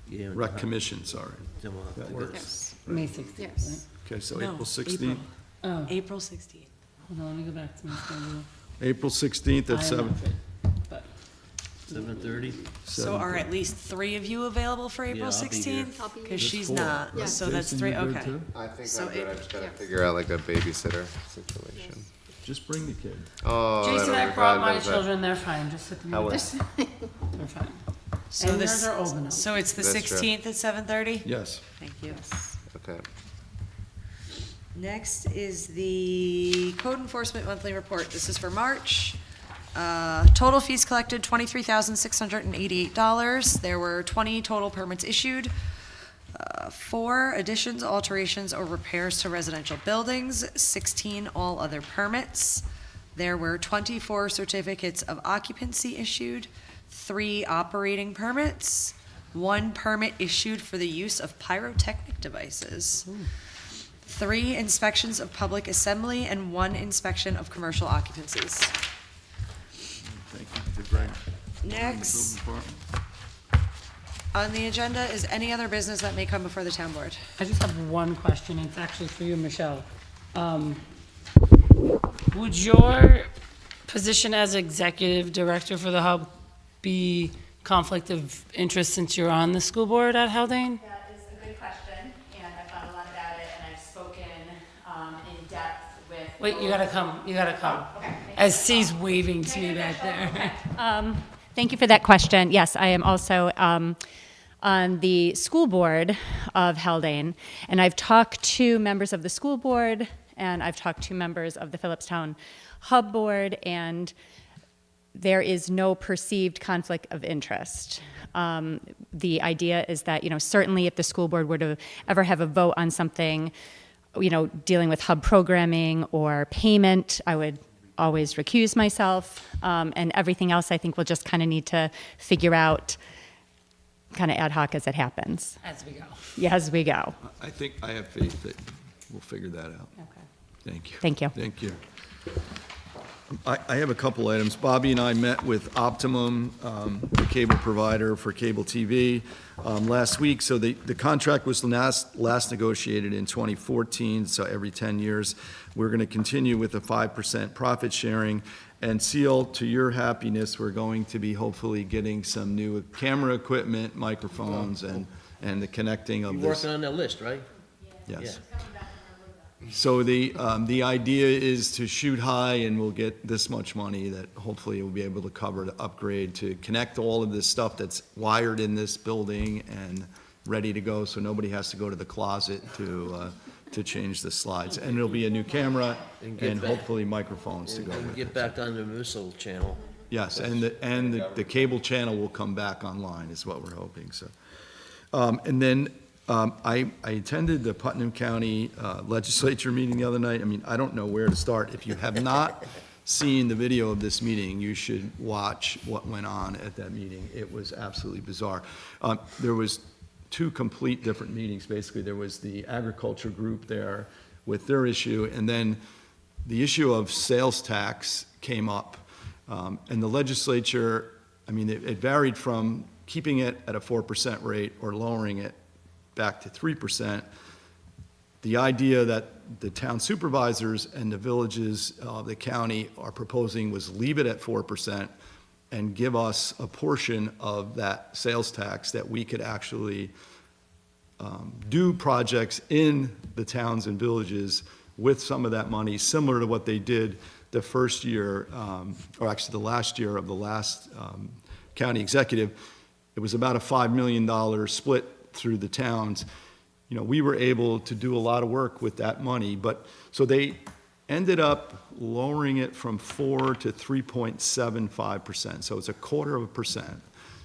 Yeah, Rec commission, sorry. then we'll have That to- works. Yes, May 16th, yes. Okay, so No, April 16th, Oh, April 16th. hold on, let me go back to my schedule. April 16th at I am 7. not fit, but 7:30? So are at least 3 of you available for April Yeah, I'll be here. 16th? I'll be here. Because she's Four, not, right? so that's Jason, 3, you good okay. too? I think So I'm good. I it- just gotta yeah. figure out like a babysitter situation. Just bring the kid. Oh, Jason, that'll I be brought fun, my that's it. children, they're fine, just sit them How in. will- They're fine. So And this, yours are old enough. so it's the That's true. 16th at 7:30? Yes. Thank you. Okay. Next is the Code Enforcement Monthly Report. This is for March. Total fees collected, $23,688. There were 20 total permits issued. 4 additions, alterations, or repairs to residential buildings, 16 all other permits. There were 24 certificates of occupancy issued, 3 operating permits, 1 permit issued for the use of pyrotechnic devices, 3 inspections of public assembly, and 1 inspection of commercial occupancies. Thank you to Greg. Next on the agenda is any other business that may come before the town board. I just have one question, and it's actually for you, Michelle. Would your position as executive director for the hub be conflict of interest since you're on the school board at Haldane? That is a good question, and I've thought a lot about it, and I've spoken in depth with. Wait, you gotta come, you gotta come. As C's waving to me back there. Thank you for that question. Yes, I am also on the school board of Haldane, and I've talked to members of the school board, and I've talked to members of the Philipstown Hub board, and there is no perceived conflict of interest. The idea is that, certainly if the school board were to ever have a vote on something, dealing with hub programming or payment, I would always recuse myself. And everything else, I think we'll just kind of need to figure out kind of ad hoc as it happens. As we go. Yeah, as we go. I think I have faith that we'll figure that out. Okay. Thank you. Thank you. Thank you. I have a couple items. Bobby and I met with Optimum, the cable provider for cable TV, last week. So the contract was last negotiated in 2014, so every 10 years. We're going to continue with a 5% profit sharing. And Seal, to your happiness, we're going to be hopefully getting some new camera equipment, microphones, and the connecting of You're this. working on that list, right? Yes. So the idea is to shoot high, and we'll get this much money that hopefully we'll be able to cover to upgrade, to connect all of this stuff that's wired in this building and ready to go, so nobody has to go to the closet to change the slides. And it'll be a new camera and hopefully microphones to go And with get it. back on the municipal channel. Yes, and the cable channel will come back online is what we're hoping, so. And then I attended the Putnam County Legislature meeting the other night. I mean, I don't know where to start. If you have not seen the video of this meeting, you should watch what went on at that meeting. It was absolutely bizarre. There was 2 complete different meetings, basically. There was the agriculture group there with their issue, and then the issue of sales tax came up. And the legislature, I mean, it varied from keeping it at a 4% rate or lowering it back to 3%. The idea that the town supervisors and the villages of the county are proposing was leave it at 4% and give us a portion of that sales tax that we could actually do projects in the towns and villages with some of that money, similar to what they did the first year, or actually the last year of the last county executive. It was about a $5 million split through the towns. We were able to do a lot of work with that money, but, so they ended up lowering it from 4 to 3.75%, so it's a 1/4%.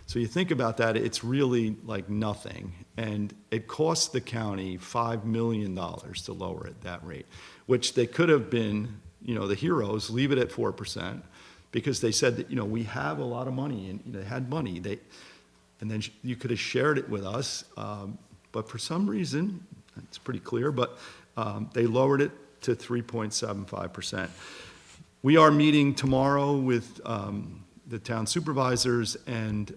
So you think about that, it's really like nothing, and it cost the county $5 million to lower it that rate, which they could have been, the heroes, leave it at 4%, because they said that, we have a lot of money, and they had money. And then you could have shared it with us, but for some reason, it's pretty clear, but they lowered it to 3.75%. We are meeting tomorrow with the town supervisors and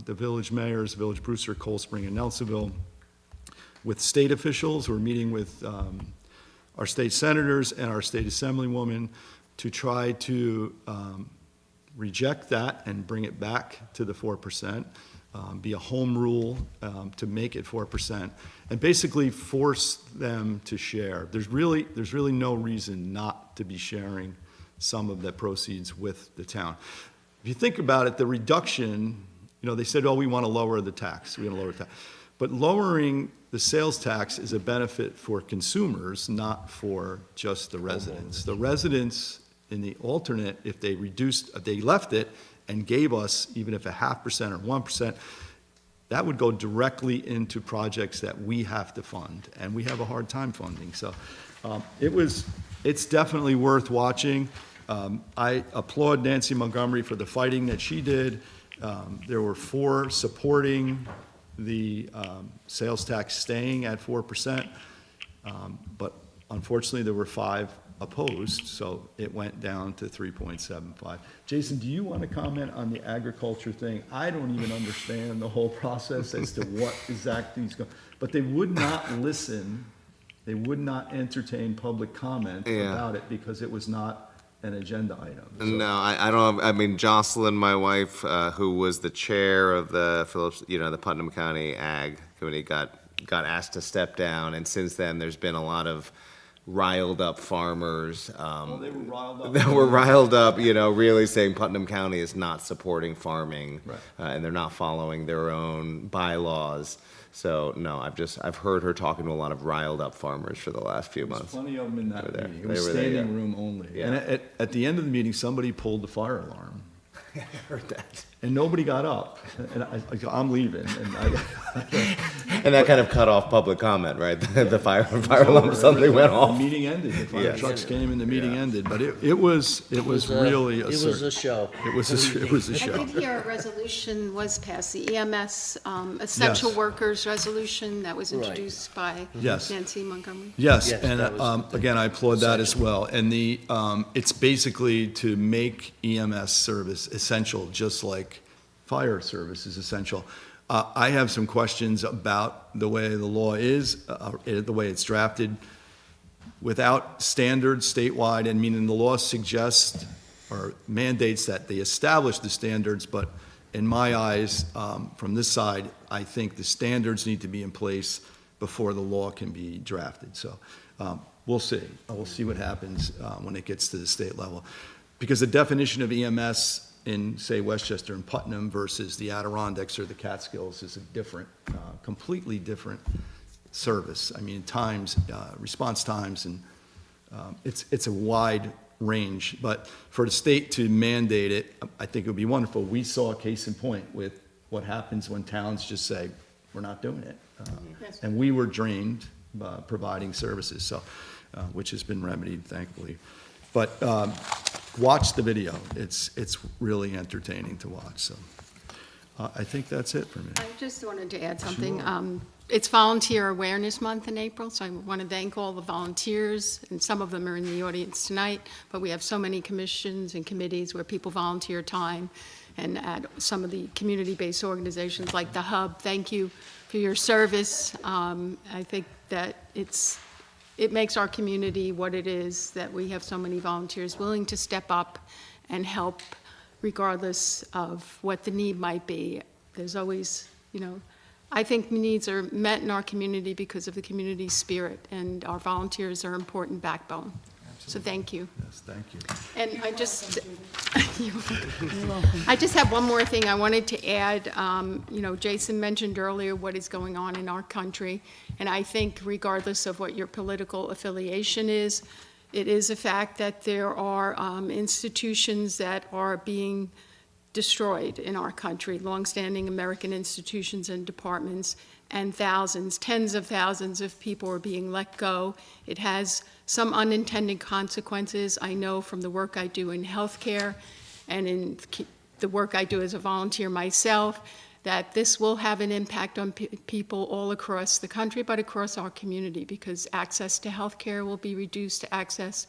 the village mayors, Village Brewster, Cold Spring, and Nelsonville, with state officials. We're meeting with our state senators and our state assemblywoman to try to reject that and bring it back to the 4%. Be a home rule to make it 4%, and basically force them to share. There's really no reason not to be sharing some of the proceeds with the town. If you think about it, the reduction, they said, we want to lower the tax. We're going to lower the tax. But lowering the sales tax is a benefit for consumers, not for just the residents. The residents in the alternate, if they left it, and gave us, even if a 0.5% or 1%, that would go directly into projects that we have to fund, and we have a hard time funding. So it's definitely worth watching. I applaud Nancy Montgomery for the fighting that she did, There were 4 supporting the sales tax staying at 4%, but unfortunately, there were 5 opposed, so it went down to 3.75. Jason, do you want to comment on the agriculture thing? I don't even understand the whole process as to what exactly is going, but they would not listen, they would not entertain public comment Yeah. about it because it was not an agenda item. So- No, I don't, I mean, Jocelyn, my wife, who was the chair of the the Putnam County Ag Committee, got asked to step down, and since then, there's been a lot of riled up farmers. Well, they were riled up. That were riled up, really saying Putnam County is not supporting farming. Right. And they're not following their own bylaws. So, no, I've heard her talking to a lot of riled up farmers for the last few There's months. plenty of them in They were that there. meeting. It They was were there, standing yeah. room only. Yeah. And at the end of the meeting, somebody pulled the fire alarm. I heard that. And nobody got up, and I'm leaving, and And that kind of cut off public comment, right? The fire alarm suddenly went the off. meeting ended, the fire Yeah. trucks came and the meeting Yeah. ended, but it was really It was a a show. it was a I show. did hear a resolution was passed, the EMS essential Yes. workers resolution that was Right. introduced by Yes. Nancy Montgomery. Yes, Yes, and that was again, I applaud that as well. And it's basically to make EMS service essential, just like fire service is essential. I have some questions about the way the law is, the way it's drafted. Without standards statewide, and meaning the law suggests or mandates that they establish the standards, but in my eyes, from this side, I think the standards need to be in place before the law can be drafted. So we'll see. We'll see what happens when it gets to the state level. Because the definition of EMS in, say, Westchester and Putnam versus the Adirondacks or the Catskills is a different, completely different service. I mean, response times, and it's a wide range. But for the state to mandate it, I think it would be wonderful. We saw a case in point with what happens when towns just say, we're not doing it. Yes. And we were drained providing services, so, which has been remedied, thankfully. But watch the video. It's really entertaining to watch, so. I think that's it for me. I just wanted to add something. It's Volunteer Awareness Month in April, so I want to thank all the volunteers, and some of them are in the audience tonight, but we have so many commissions and committees where people volunteer time, and at some of the community-based organizations like the Hub, thank you for your service. I think that it makes our community what it is, that we have so many volunteers willing to step up and help regardless of what the need might be. There's always, I think needs are met in our community because of the community spirit, and our volunteers are an important backbone. So thank you. Yes, thank you. And I just have one more thing I wanted to add. Jason mentioned earlier what is going on in our country, and I think regardless of what your political affiliation is, it is a fact that there are institutions that are being destroyed in our country, longstanding American institutions and departments, and tens of thousands of people are being let go. It has some unintended consequences. I know from the work I do in healthcare and in the work I do as a volunteer myself, that this will have an impact on people all across the country, but across our community, because access to healthcare will be reduced, access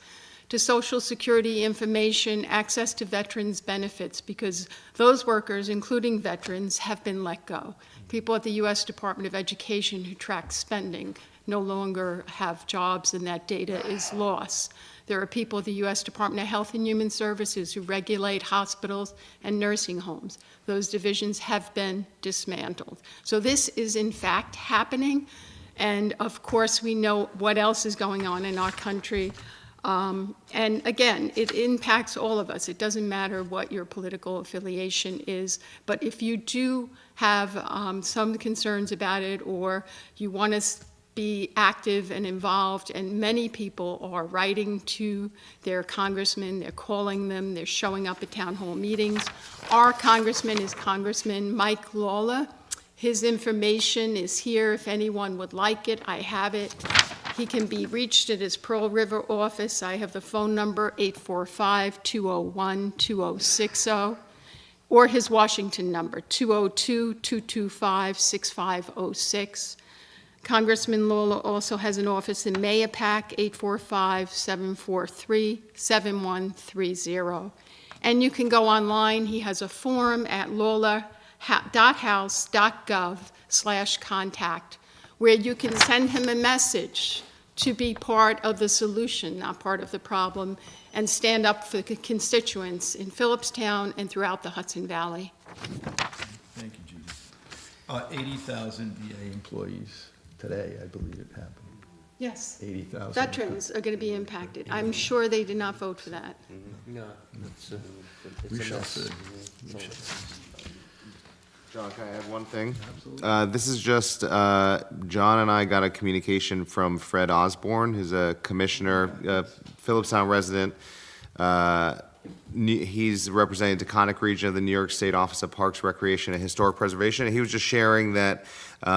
to Social Security information, access to veterans' benefits, because those workers, including veterans, have been let go. People at the U.S. Department of Education who track spending no longer have jobs, and that data is lost. There are people at the U.S. Department of Health and Human Services who regulate hospitals and nursing homes. Those divisions have been dismantled. So this is in fact happening, and of course we know what else is going on in our country. And again, it impacts all of us. It doesn't matter what your political affiliation is, but if you do have some concerns about it, or you want to be active and involved, and many people are writing to their congressmen, they're calling them, they're showing up at town hall meetings. Our congressman is Congressman Mike Lawler. His information is here if anyone would like it. I have it. He can be reached at his Pearl River office. I have the phone number, 845-201-2060. or his Washington number, 202-225-6506. Congressman Lawler also has an office in Mayapack, 845-743-7130. And you can go online. He has a forum at lawler.house.gov/contact, where you can send him a message to be part of the solution, not part of the problem, and stand up for the constituents in Philipstown and throughout the Hudson Valley. Thank you, Judy. 80,000 VA employees today, I believe it happened. Yes. 80,000. Veterans are going to be impacted. I'm sure they did not vote for that. No, it's We a shall mess. see. John, can I add one thing? This is just, John and I got a communication from Fred Osborne, who's a commissioner, Philipstown resident. He's representing the Taconic region of the New York State Office of Parks, Recreation, and Historic Preservation. And he was just sharing that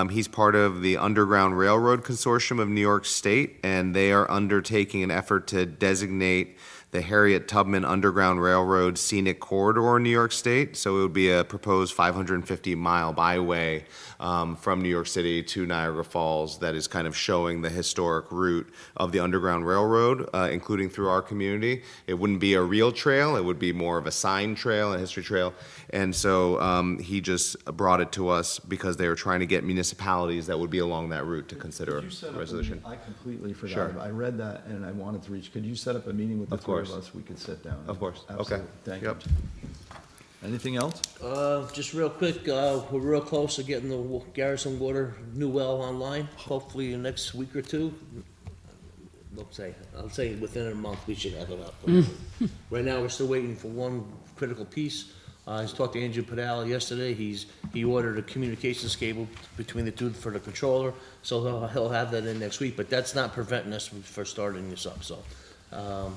he's part of the Underground Railroad Consortium of New York State, and they are undertaking an effort to designate the Harriet Tubman Underground Railroad Scenic Corridor in New York State. So it would be a proposed 550-mile byway from New York City to Niagara Falls that is kind of showing the historic route of the Underground Railroad, including through our community. It wouldn't be a real trail. It would be more of a sign trail, a history trail. And so a he just brought it to us because they were trying to get municipalities that would be along that route to consider Could you set a up resolution. I completely forgot. Sure. I read that and I wanted to reach. Could you set up a meeting with the Of three of course. us? We could sit down. Of course. Okay. Absolutely. Thank you. Yep. Anything else? Just real quick, we're real close to getting the Garrison Water new well online, hopefully in the next week or two. I'll say within a month we should have it up. Right now, we're still waiting for one critical piece. I talked to Andrew Padala yesterday. He ordered a communications cable between the two for the controller, so he'll have that in next week, but that's not preventing us from starting this up, so. I'm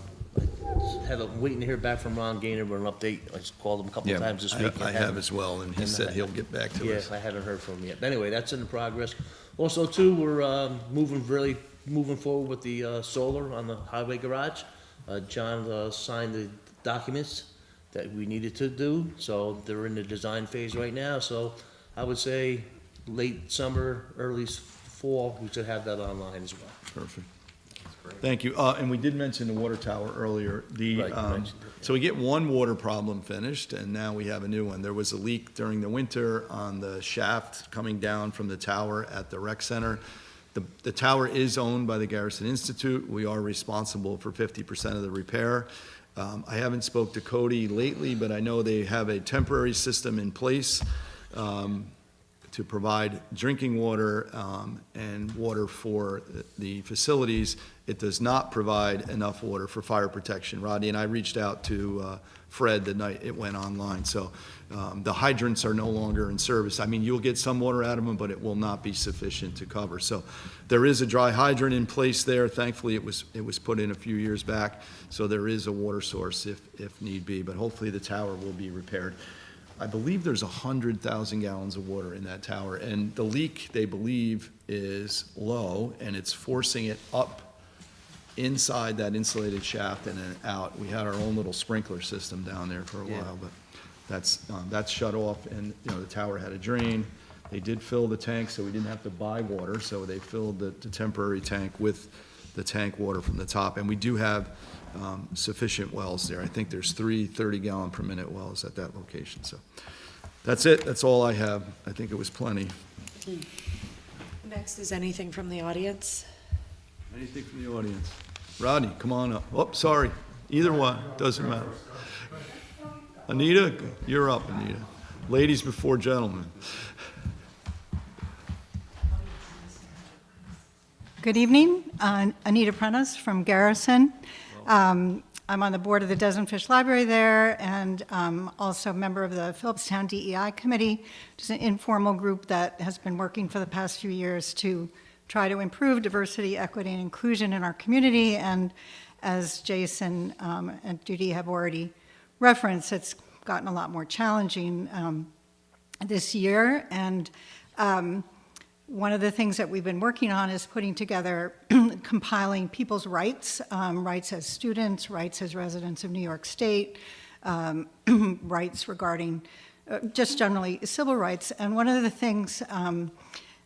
waiting to hear back from Ron Gaynor with an update. I just called him a couple of times this week. I have as well, and he and said he'll get back to us. Yeah, I haven't heard from him yet. But anyway, that's in progress. Also, too, we're moving forward with the solar on the highway garage. John signed the documents that we needed to do, so they're in the design phase right now. So I would say late summer, early fall, we should have that online as well. Perfect. Thank you. And we did mention the water tower earlier. Right, you mentioned it, So we get one water problem finished, and now we have a new one. There was a leak during the winter on the shaft coming down from the tower at the rec center. The tower is owned by the Garrison Institute. We are responsible for 50% of the repair. I haven't spoke to Cody lately, but I know they have a temporary system in place to provide drinking water and water for the facilities. It does not provide enough water for fire protection. Rodney and I reached out to Fred the night it went online. So the hydrants are no longer in service. I mean, you'll get some water out of them, but it will not be sufficient to cover. So there is a dry hydrant in place there. Thankfully, it was put in a few years back. So there is a water source if need be, but hopefully the tower will be repaired. I believe there's 100,000 gallons of water in that tower, and the leak, they believe, is low, and it's forcing it up inside that insulated shaft and then out. We had our own little sprinkler system down there for a while, but that's shut off, and, you know, the tower had a drain. They did fill the tank, so we didn't have to buy water, so they filled the temporary tank with the tank water from the top, and we do have sufficient wells there. I think there's 3 30-gallon per minute wells at that location. So that's it. That's all I have. I think it was plenty. Next is anything from the audience. Anything from the audience? Rodney, come on up. Oh, sorry. Either one. Doesn't matter. Anita, you're up, Anita. Ladies before gentlemen. Good evening. Anita Prentice from Garrison. I'm on the board of the Dozen Fish Library there, and also a member of the Philipstown DEI Committee, which is an informal group that has been working for the past few years to try to improve diversity, equity, and inclusion in our community. And as Jason and Judy have already referenced, it's gotten a lot more challenging this year. And one of the things that we've been working on is putting together, compiling people's rights, rights as students, rights as residents of New York State, rights regarding, just generally civil rights. And one of the things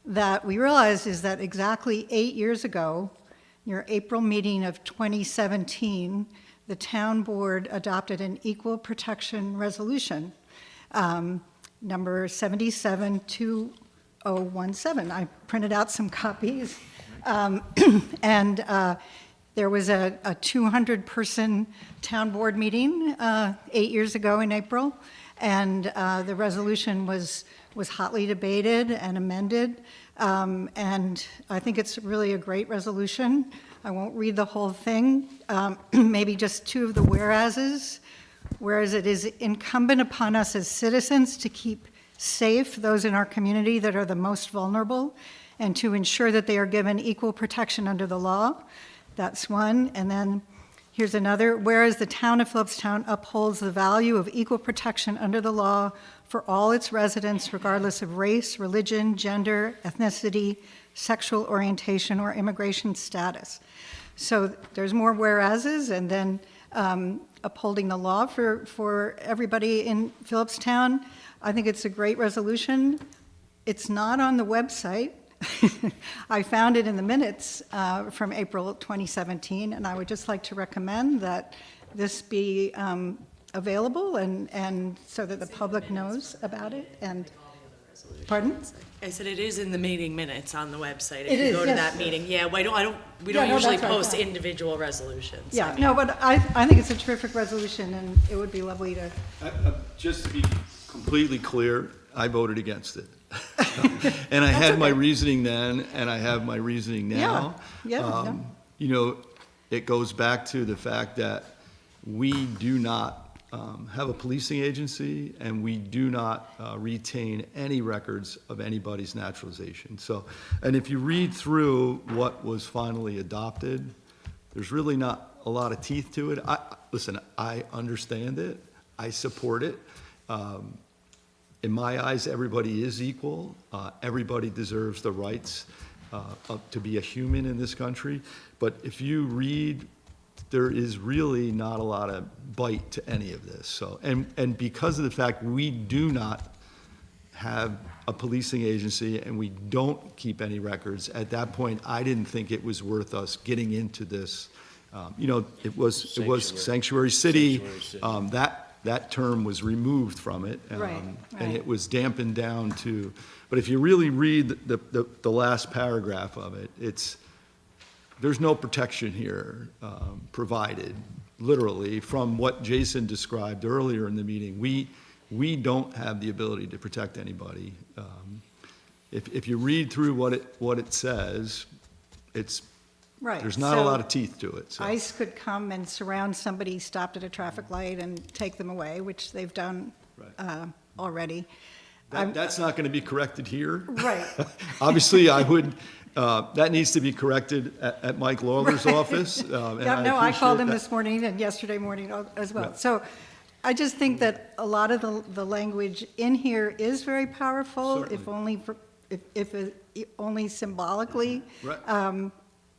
that we realized is that exactly 8 years ago, your April meeting of 2017, the town board adopted an equal protection resolution, number 772017. I printed out some copies. And there was a 200-person town board meeting 8 years ago in April, and the resolution was hotly debated and amended, and I think it's really a great resolution. I won't read the whole thing, maybe just two of the whereases. Whereas it is incumbent upon us as citizens to keep safe those in our community that are the most vulnerable, and to ensure that they are given equal protection under the law. That's one. And then here's another. Whereas the town of Philipstown upholds the value of equal protection under the law for all its residents, regardless of race, religion, gender, ethnicity, sexual orientation, or immigration status. So there's more whereases, and then upholding the law for everybody in Philipstown. I think it's a great resolution. It's not on the website. I found it in the minutes from April 2017, and I would just like to recommend that this be available and so that the public knows about it. And pardon? I said it is in the meeting minutes on the website. If It you is, go to yes. that meeting, yeah. We don't Yeah, no, usually that's what I post thought. individual resolutions. Yeah, no, but I think it's a terrific resolution, and it would be lovely to. Just to be completely clear, I voted against it. And I had my reasoning then, and I have my reasoning now. Yeah, no. You know, it goes back to the fact that we do not have a policing agency, and we do not retain any records of anybody's naturalization. So, and if you read through what was finally adopted, there's really not a lot of teeth to it. Listen, I understand it. I support it. In my eyes, everybody is equal. Everybody deserves the rights to be a human in this country. But if you read, there is really not a lot of bite to any of this. So, and because of the fact we do not have a policing agency and we don't keep any records, at that point, I didn't think it was worth us getting into this. You know, it was sanctuary city. That term was removed from it. Right, And right. it was dampened down to, but if you really read the last paragraph of it, there's no protection here provided, literally, from what Jason described earlier in the meeting. We don't have the ability to protect anybody. If you read through what it says, Right. there's not a so lot of teeth to it. So. ICE could come and surround somebody stopped at a traffic light and take them away, which they've done Right. already. That's not going to be corrected here. Right. Obviously, I would, that needs to be corrected at Mike Lawler's office. And Yeah, no, I called appreciate him that. this morning and yesterday morning as well. Right. So I just think that a lot of the language in here is very powerful, if Certainly. only symbolically. Right.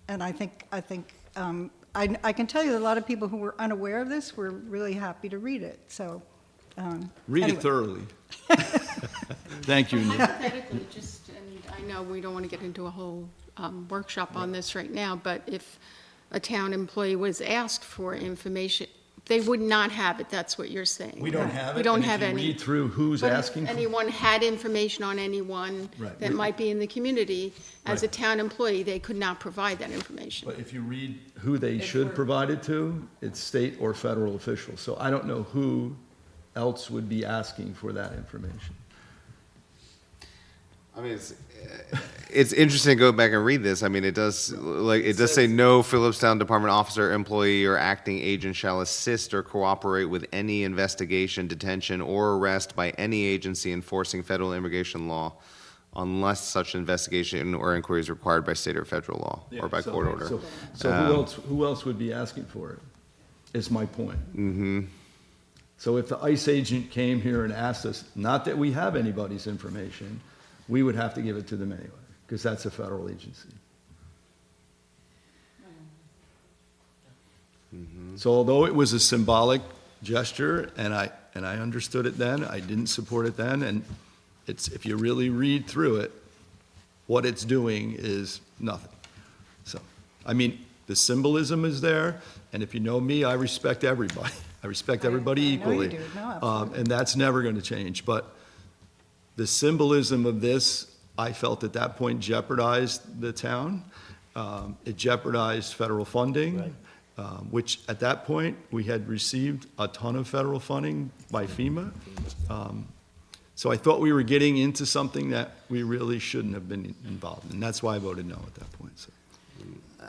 And I think I can tell you that a lot of people who were unaware of this were really happy to read it, so. Read anyway. it thoroughly. Thank you, Neil. Hypothetically, just, and I know we don't want to get into a whole workshop on this right now, but if a town employee was asked for information, they would not have it, that's what you're saying. We don't have it. We don't and have if you any. read through who's But if asking for anyone had information on anyone Right. that might be in the community, as a Right. town employee, they could not provide that information. But if you read who they should provide it to, it's state or federal officials. So I don't know who else would be asking for that information. I mean, it's interesting to go back and read this. I mean, it does say no Philipstown Department officer, employee, or acting agent shall assist or cooperate with any investigation, detention, or arrest by any agency enforcing federal immigration law unless such investigation or inquiry is required by state or federal law or by court order. So who else would be asking for it, is my point. Mm-hmm. So if the ICE agent came here and asked us, not that we have anybody's information, we would have to give it to them anyway, because that's a federal agency. So although it was a symbolic gesture, and I understood it then. I didn't support it then, and it's, if you really read through it, what it's doing is nothing. So, I mean, the symbolism is there, and if you know me, I respect everybody. I respect everybody I know you equally. do. No, absolutely. And that's never going to change. But the symbolism of this, I felt at that point jeopardized the town. It jeopardized federal funding, which at that point, we had received a ton of federal funding by FEMA. So I thought we were getting into something that we really shouldn't have been involved in. And that's why I voted no at that point. So.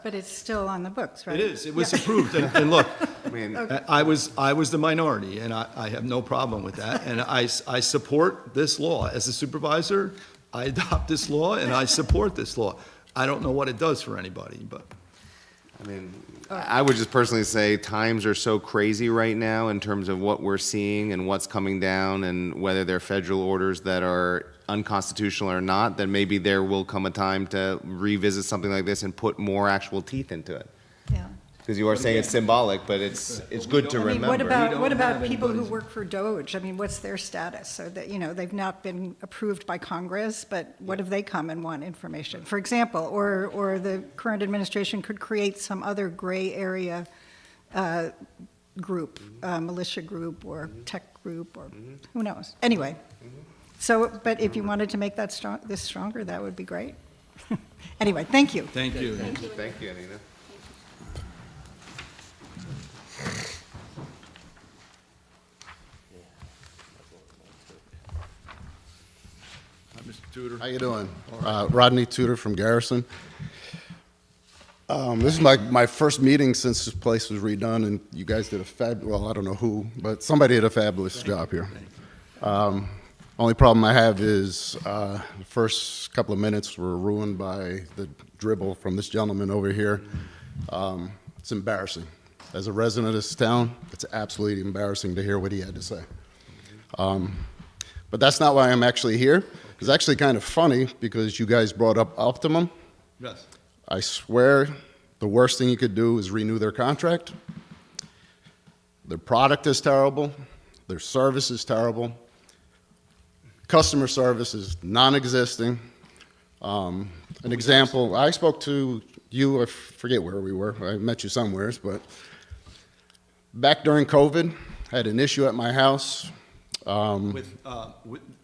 But it's still on the books, right? It is. It was approved. And look, I mean, I was the minority, and I have no problem with that. And I support this law. As a supervisor, I adopt this law, and I support this law. I don't know what it does for anybody, but. I mean, I would just personally say times are so crazy right now in terms of what we're seeing and what's coming down and whether they're federal orders that are unconstitutional or not, then maybe there will come a time to revisit something like this and put more actual teeth into it. Yeah. Because you are saying it's symbolic, but it's good to I mean, remember. what about have people who anybody's- work for DOGE? I mean, what's their status? So that, they've not been approved by Congress, but what if they come and want information? For example, or the current administration could create some other gray area group, militia group or tech group, or who knows? Anyway, so, but if you wanted to make that this stronger, that would be great. Anyway, thank you. Thank you. Thank you, Anita. Mr. Tudor. How you doing? Rodney Tudor from Garrison. This is my first meeting since this place was redone, and you guys did well, I don't know who, but somebody did a fabulous job here. Only problem I have is the first couple of minutes were ruined by the dribble from this gentleman over here. It's embarrassing. As a resident of this town, it's absolutely embarrassing to hear what he had to say. But that's not why I'm actually here. It's actually kind of funny because you guys brought up Optimum. Yes. I swear the worst thing you could do is renew their contract. Their product is terrible. Their service is terrible. Customer service is non-existing. An example, I spoke to you, I forget where we were. I met you somewhere, but back during COVID, I had an issue at my house. With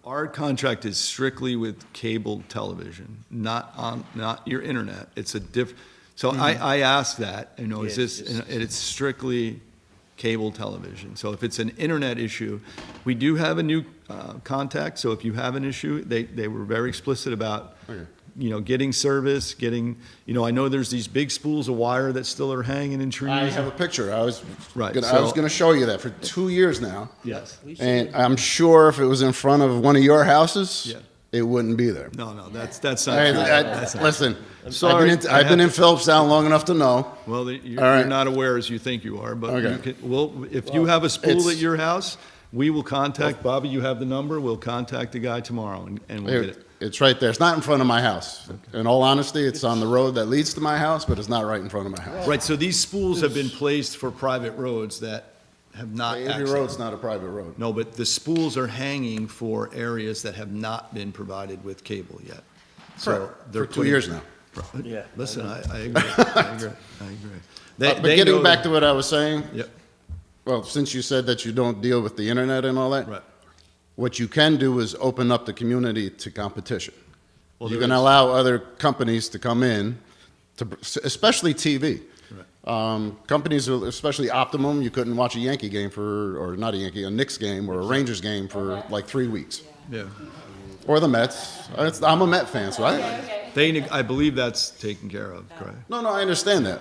our contract is strictly with cable television, not your internet. It's a so I asked that, is this, and it's strictly cable television. So if it's an internet issue, we do have a new contact. So if you have an issue, they were very explicit about, getting service, I know there's these big spools of wire that still are hanging in trees. I have a picture. I was Right, going so- to show you that for 2 years now. Yes. And I'm sure if it was in front of one of your houses, Yeah. it wouldn't be there. No, that's not true. Listen, sorry. I've been in Philipstown long enough to know. Well, you're All right. not aware as you think you are, but Okay. if you have a spool it's- at your house, we will contact, Bobby, you have the number, we'll contact the guy tomorrow and we'll get it. It's right there. It's not in front of my house. In all honesty, it's on the road that leads to my house, but it's not right in front of my house. Right, so these spools have been placed for private roads that have not Every access. road's not a private road. No, but the spools are hanging for areas that have not been provided with cable yet. So they're For 2 years now. Yeah. Listen, I agree, I agree. But getting back to what I was saying, Yep, well, since you said that you don't deal with the internet and all that, right. what you can do is open up the community to competition. Well, You there can is- allow other companies to come in, especially TV. Companies, especially Optimum, you couldn't watch a Yankee game or not a Yankee, a Knicks game or a Rangers game for like 3 weeks. Yeah. Or the Mets. I'm a Met fan, so I believe that's taken care of, correct? No, I understand that.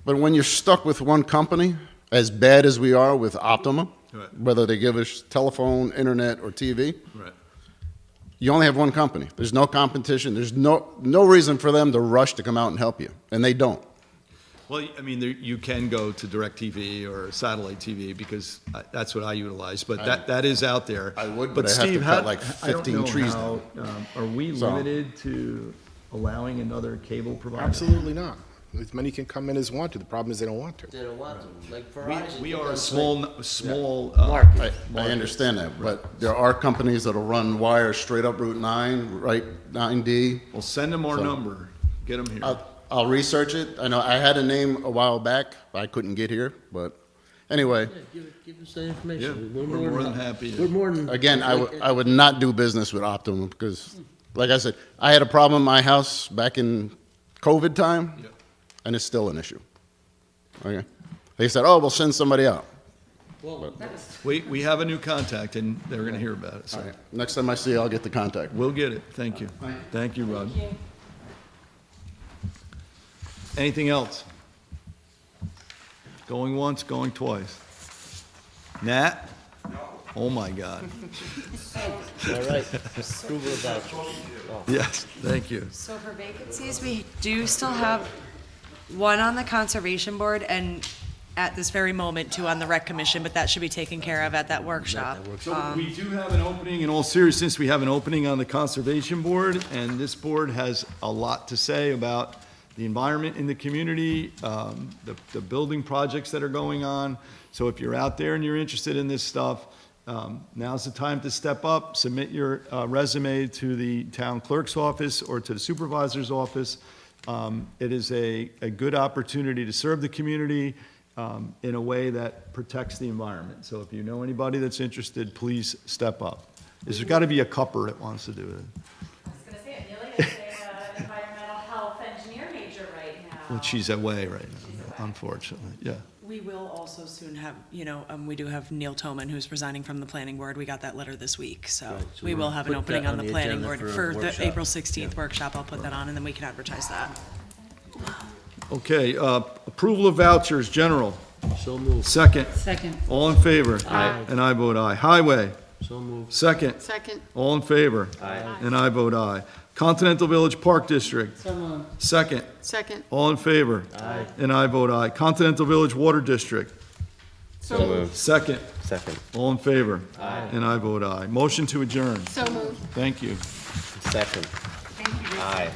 But when you're stuck with one company, as bad as we are with Optimum, Right. whether they give us telephone, internet, or TV, Right. you only have one company. There's no competition. There's no reason for them to rush to come out and help you, and they don't. Well, I mean, you can go to DirecTV or satellite TV because that's what I utilize, but that is out there. I would, but I have to Steve, cut like 15 trees Are we So- limited to allowing another cable provider? Absolutely not. as many can come in as want to. The problem is they don't want to. They don't want to, like Verizon. We are a small Market. I understand that, but there are companies that'll run wires straight up Route 9, right, 9D. Well, send them our So- number. Get them here. I'll research it. I know I had a name a while back. I couldn't get here, but anyway, Give us that information. Yeah, we're more than happy to- We're more than. again, I would not do business with Optimum because, like I said, I had a problem in my house back in COVID time, Yep. and it's still an issue. Okay? They said, oh, we'll send somebody out. Well, We have a new contact, and they're going to hear about it, so. All right. Next time I see you, I'll get the contact. We'll get it. Thank you. Thank you, Rod. Anything else? Going once, going twice. Nat? Oh, my God. all right. Approval of vouchers. Yes, thank you. So for vacancies, we do still have one on the Conservation Board and at this very moment, two on the Rec Commission, but that should be taken care of at that workshop. So we do have an opening, in all seriousness, we have an opening on the Conservation Board, and this board has a lot to say about the environment in the community, the building projects that are going on. So if you're out there and you're interested in this stuff, now's the time to step up, submit your resume to the town clerk's office or to the supervisor's office. It is a good opportunity to serve the community in a way that protects the environment. So if you know anybody that's interested, please step up. There's got to be a Kupper that wants to do it. I was going to say, I feel like I'm an environmental health engineer major right now. Well, she's away right now, unfortunately, yeah. We will also soon have, we do have Neil Toman, who's resigning from the planning board. We got that letter this week, so Right, so we will we'll have an put opening that on on the the planning agenda board for a for the workshop. April 16th workshop. I'll put that on, and then we can advertise that. Okay, approval of vouchers, general, So moved. second. Second. All in favor? Aye. And I vote aye. Highway, So moved. second. Second. All in favor? Aye. And I vote aye. Continental Village Park District, So moved. second. Second. All in favor? Aye. And I vote aye. Continental Village Water District, So moved. second. Second. All in favor? And I vote aye. Motion to adjourn. So moved. Thank you. Second. Aye.